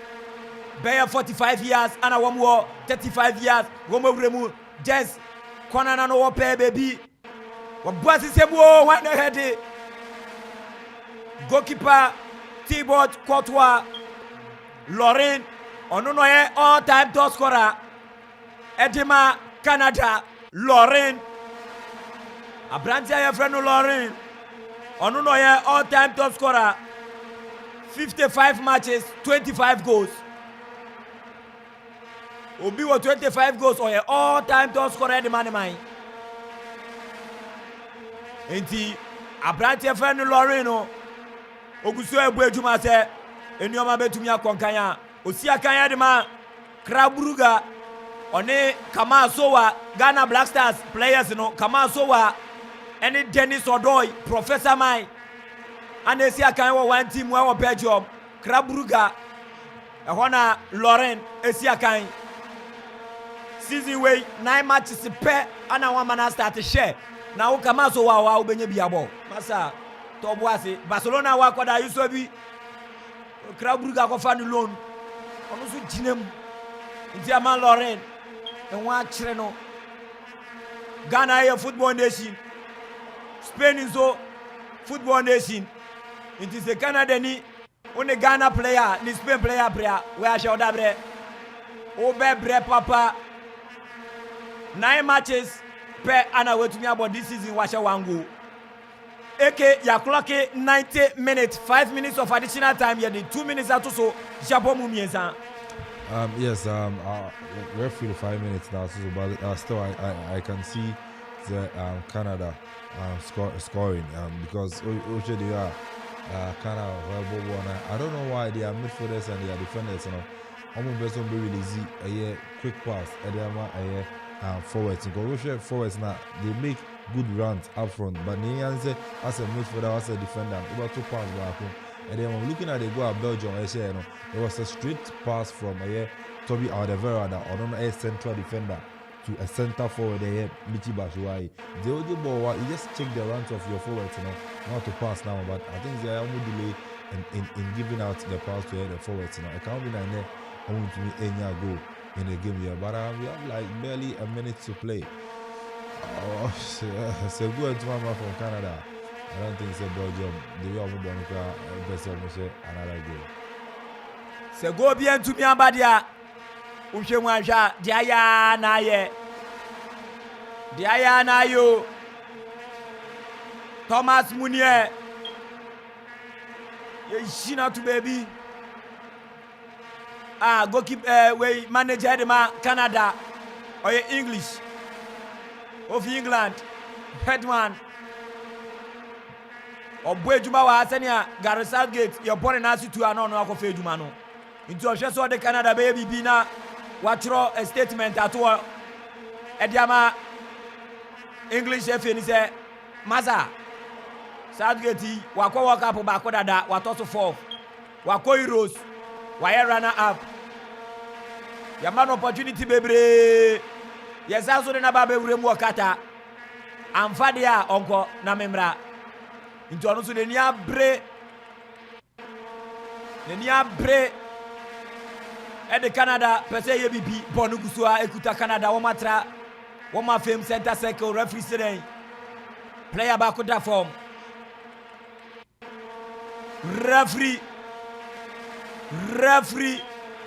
Bayer 45 years, and a woman 35 years, woman Remu, Jess, Conan and Ope baby. What was his why the head? goalkeeper Thibaut Courtois Lauren ono no ye all-time top scorer edema Canada Lauren abrantia ye friend Lauren ono no ye all-time top scorer 55 matches 25 goals obi wo 25 goals or ye all-time top scorer edema ne man enti abrantia friend Lauren no ogusu ebu ejuma se enioma betumi akonkan a osi akan ya de ma Krabruga one Kama Sowa Ghana Black Stars players no Kama Sowa any Dennis Odoy Professor Mai and esi akan wo one team wo Belgium Krabruga ehona Lauren esi akan season way 9 matches per ana one man start share na wo Kama Sowa wa obenye biabo masa to boase Barcelona wa koda yuso bi Krabruga ko fa no loan ono so ginem nti ama Lauren enwa kire no Ghana ye football nation Spain is football nation nti se Canada ni one Ghana player ni Spain player bra we a show da bre o be bre papa 9 matches per ana wetumi about this season wa show one goal AK ya clock 90 minutes 5 minutes of additional time ya the 2 minutes out so jabo mu mienza yes we're free to 5 minutes now so but still I can see the Canada scoring because they are Canada I don't know why they are midfielders and they are defenders you know almost best on very easy a quick pass and they are forwards because forwards now they make good runs up front but Nyanse as a midfielder as a defender about 2 passes back and then when looking at the goal at Belgium I say you know it was a straight pass from Toby Alderweireld or a central defender to a center forward there Michi Batshuayi the only ball you just check the runs of your forwards you know not to pass now but I think they are only delay in giving out the pass to the forwards you know I can't be like I want to meet any goal in the game here but we have like barely a minute to play. Oh, so good to mama from Canada. I don't think it's a Belgium. The way I'm going to best of another game. Se go bien to me abadia. Ushe mwaja diaya na ye. Diaya na yo. Thomas Munier. Ye shina to baby. Go keep we manager de ma Canada or English. Of England headman Obo ejuma wa asenia Gareth Southgate your born na situ ana no akofa ejuma no nti o hwe so de Canada baby bi na watro a statement ato ediama English FA ni say maza Southgate wakọ World Cup ba ko dada wato so 4 wakọ Euros wa runner up yaman opportunity bebre yes aso de na ba be wuremu Qatar amfa de a onko na memra nti ono so de ni abre e de Canada pese ye bibi bonu gusua ekuta Canada wo matra wo ma fame center circle referee seren player ba ko da form referee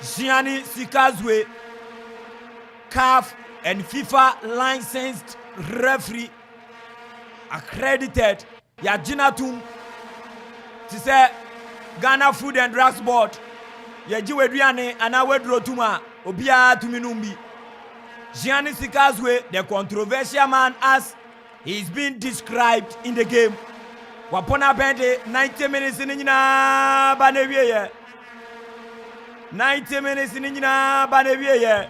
Gianni Sikazwe CAF and FIFA licensed referee accredited ya jinatum to say Ghana Food and Drugs Board ya jiweduane ana wedro tuma obia tuminumbi Gianni Sikazwe the controversial man as he's been described in the game wapona bende 90 minutes ni nyina banewie ye 90 minutes ni nyina banewie ye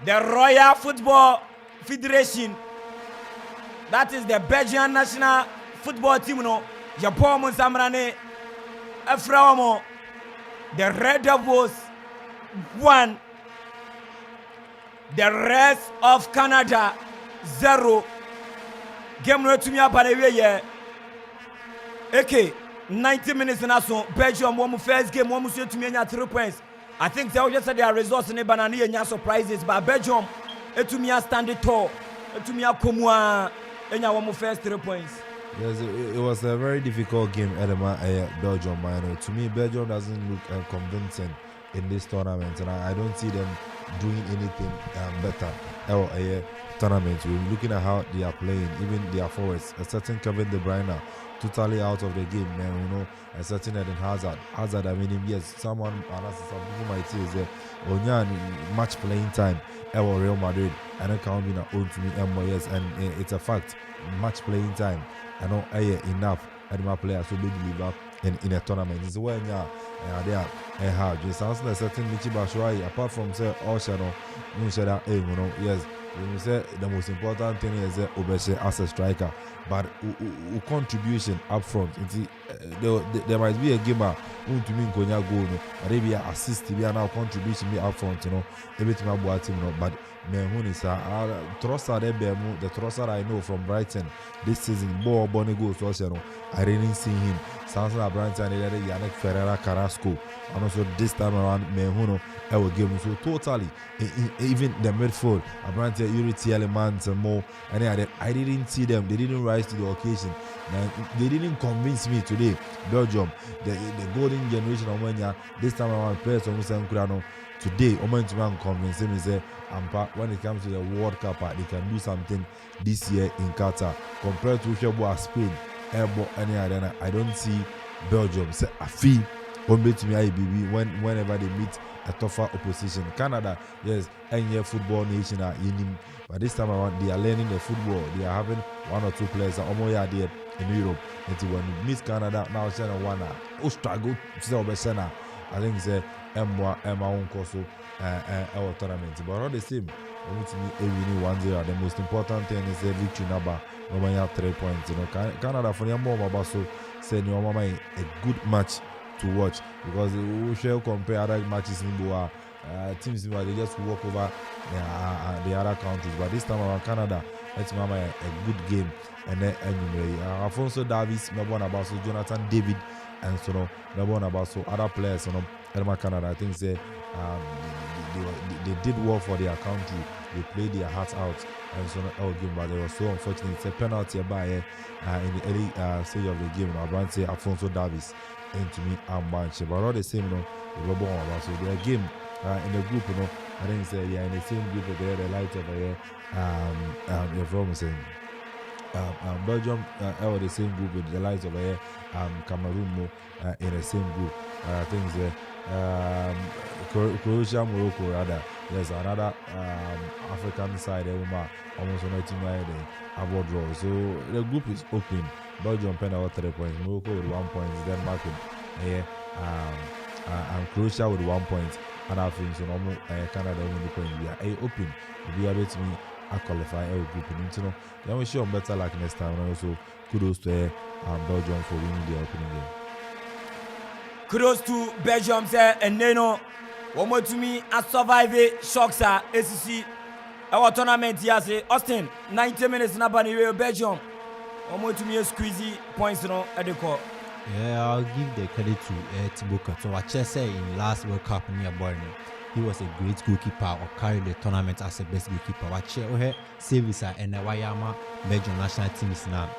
the Royal Football Federation, that is the Belgian national football team, no, Japan Samrane, Efraomo, the Red Devils 1, the rest of Canada 0. Game no to me up here. Okay, 90 minutes na so Belgium one first game one to me 3 points. I think they just said their results in Banani and surprises, but Belgium, it to me a standing tall, it to me a Komua, and our first 3 points. Yes, it was a very difficult game, Edema, Belgium. To me, Belgium doesn't look convincing in this tournament, and I don't see them doing anything better tournament. We're looking at how they are playing, even their forwards. A certain Kevin De Bruyne totally out of the game, man. A certain Eden Hazard. I mean, yes, some people might say is that match playing time. Real Madrid, and I can't be own to me, yes, and it's a fact. Match playing time, I know enough. And my players will be deliver in a tournament. It's when they are hard. Just answer a certain Michiba Shwai, apart from say Oshano, yes. When you say the most important thing is Obeshe as a striker, but contribution up front. There might be a gamer who to me Konya goal, maybe assist, be now contribution be up front, everything about him, but man, is Trossard, the Trossard I know from Brighton this season, more Bonnie goals also, I didn't see him. Sansa Brighton, Yannick Ferreira Carrasco, and also this time around, Mehuno, I will give him so totally, even the midfield, Brighton, Uriti elements and more, and I didn't see them, they didn't rise to the occasion. They didn't convince me today. Belgium, the golden generation of Mania, this time around, players of Musa Nkurano, today, Oman convince him is when it comes to the World Cup, they can do something this year in Qatar compared to Shebo Spain, Airbo, any other. I don't see Belgium say a fee on to me IBB whenever they meet a tougher opposition. Canada, yes, any football nation are in him, but this time around they are learning the football. They are having one or two players that are there in Europe. And when you meet Canada, now China one who struggle to I think it's Emma Unkoso our tournament. But all the same, only to me winning 1-0. The most important thing is the victory number. We have 3 points. Canada for the more so say no mama a good match to watch because we shall compare other matches in Boa teams where they just walk over the other countries. But this time around Canada, it's mama a good game. And then anyway, Alfonso Davies, Mabon Abaso, Jonathan David, and so on. Mabon Abaso, other players, Elma Canada, I think they did well for their country. They played their hearts out and so on game, but they were so unfortunate. It's a penalty by in the early stage of the game. I want to say Alfonso Davies into me and Banche, but all the same, they were born about so their game in the group, I think say they are in the same group. They are the light of the from saying. Belgium are the same group with the likes of Cameroon in the same group. I think Croatia, Morocco, rather. There's another African side almost on a team about draw. So the group is open. Belgium pen out 3 points, Morocco with 1 point, Denmark with and Croatia with 1 point. And I think so normal Canada with the point. We are open. We are able to qualify our group in then we show better like next time. And also kudos to Belgium for winning the opening game. Kudos to Belgium and Neno. One more to me and survive shocks SEC our tournament here. Austin 90 minutes na bani Belgium. One more to me squeezy points at the court. Yeah, I'll give the credit to Thibaut Courtois. I just say in last World Cup near Borneo. He was a great goalkeeper or carried the tournament as the best goalkeeper. Watch here, service and Wayama Belgium national team is now.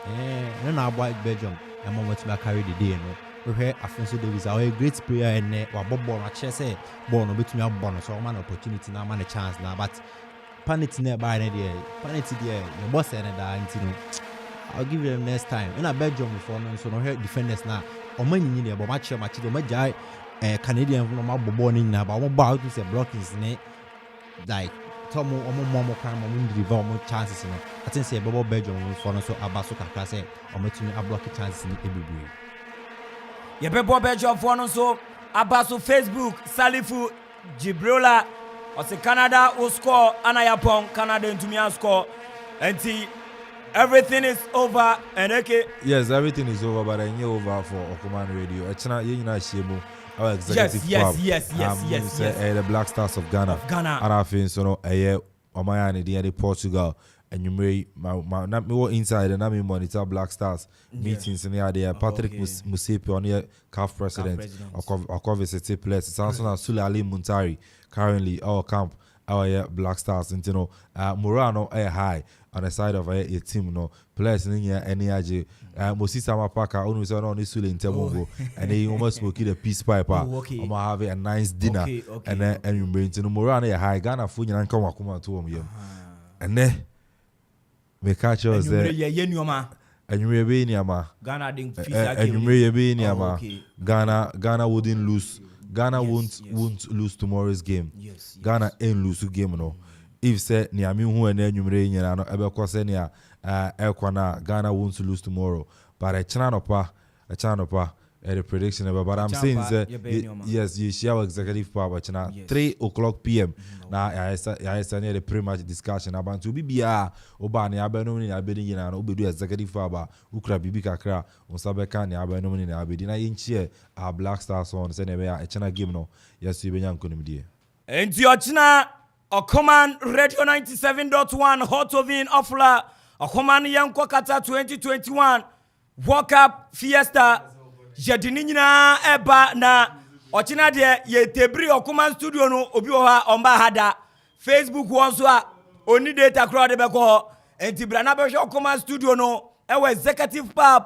And now Belgium, and moment to carry the day. We hear Alfonso Davies, a great player and Bob Born. Watch say born a bit me up born, so man opportunity now, man a chance now. But Panity nearby there, Panity there, your boss and I'll give them next time. In a Belgium before, so no here defenders now. Or money in there, but match, my Canadian from my born now, but I'm about to say blockings, like Tomo or more crime or deliver more chances. I think say Bobo Belgium for so Abasuka class or making a blocky chances in every way. Yeah, Bobo Belgium for so Abasu Facebook, Salifu, Gibrila, or say Canada will score, Anayapong, Canada into me and score, and see. Everything is over and okay. Yes, everything is over, but I knew over for Okuman Radio. It's not Shemu, our executive club. Yes. The Black Stars of Ghana. And I think so. Omayani, the Portugal, and you may not me inside and I mean monitor Black Stars meetings in the area. Patrick Musepe on here, CAF president, or City Place. It's also Sule Ali Muntari currently our camp. our Black Stars and you know Morano high on the side of a team no players in here any aje Mosisa Mapaka onu say no nisule intermongo and they almost smoke the peace pipe have a nice dinner and then you bring to Morano high Ghana fu nyina nka wakoma to om yam and then me catch us and you may be niama Ghana Ghana wouldn't lose. Ghana won't lose tomorrow's game. Yes. Ghana ain't lose game no. If say niami hu ene nwumre nyina no ebe kwose ne ekwana Ghana won't lose tomorrow. But a channel pa the prediction about but I'm saying yes you share executive power but 3:00 p.m. Now I the pre-match discussion about to be oba ne abeno ni abedi nyina no obedu executive power ukra bibi kakra on sabeka ne abeno ni abedi na yinchie a Black Stars on say ne be a channel game no yes you be nyankonim die enti ochina Okoman Radio 97.1 Hot Oven Ofla Okoman Yanko Qatar 2021 World Cup Fiesta Jedini nyina eba na ochina de ye tebri Okoman studio no obi wo ha omba hada Facebook wonso a oni data crowd be ko enti bra na be hwe Okoman studio no ewe executive pub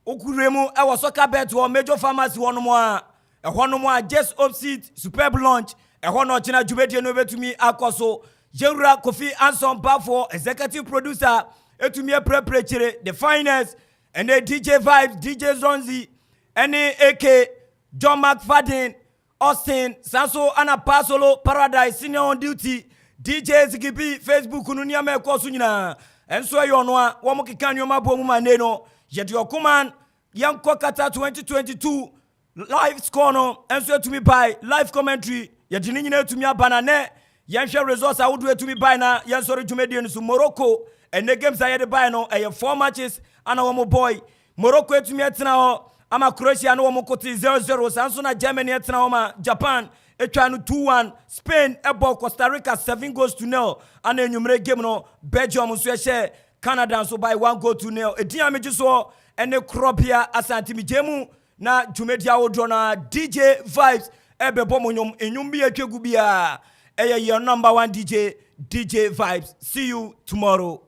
okuremu ewe soccer bet wo major pharmacy wono mo a ehwo no mo a just opposite superb lunch ehwo no ochina djubedie no betumi akoso Jewra Kofi Anson Bafo executive producer etumi prepare the finest and the DJ Vibes DJ Zonzi any AK John McFadden Austin Sanso Ana Pasolo Paradise senior on duty DJ Zigibi Facebook nunia me koso nyina enso yo no a wo mo keka nyoma bo mu mane no yede Okoman Yanko Qatar 2022 live score no enso etumi buy live commentary yede ni nyina etumi abana ne yenhwe results awodo etumi buy na yensori dwumedie no so Morocco and the games I had buy no 4 matches ana wo mo boy Morocco etumi etena ho ama Croatia no wo mo kote 0-0 sanso na Germany etena ho ma Japan etwa no 2-1 Spain ebo Costa Rica 7-0 ana enyumre game no Belgium so ehye Canada so by 1-0 edian meji so ene Cropia Asante Mijemu na dwumedia wodro na DJ Vibes ebebo monyom enyum bi atwegu bia your number 1 DJ Vibes. See you tomorrow.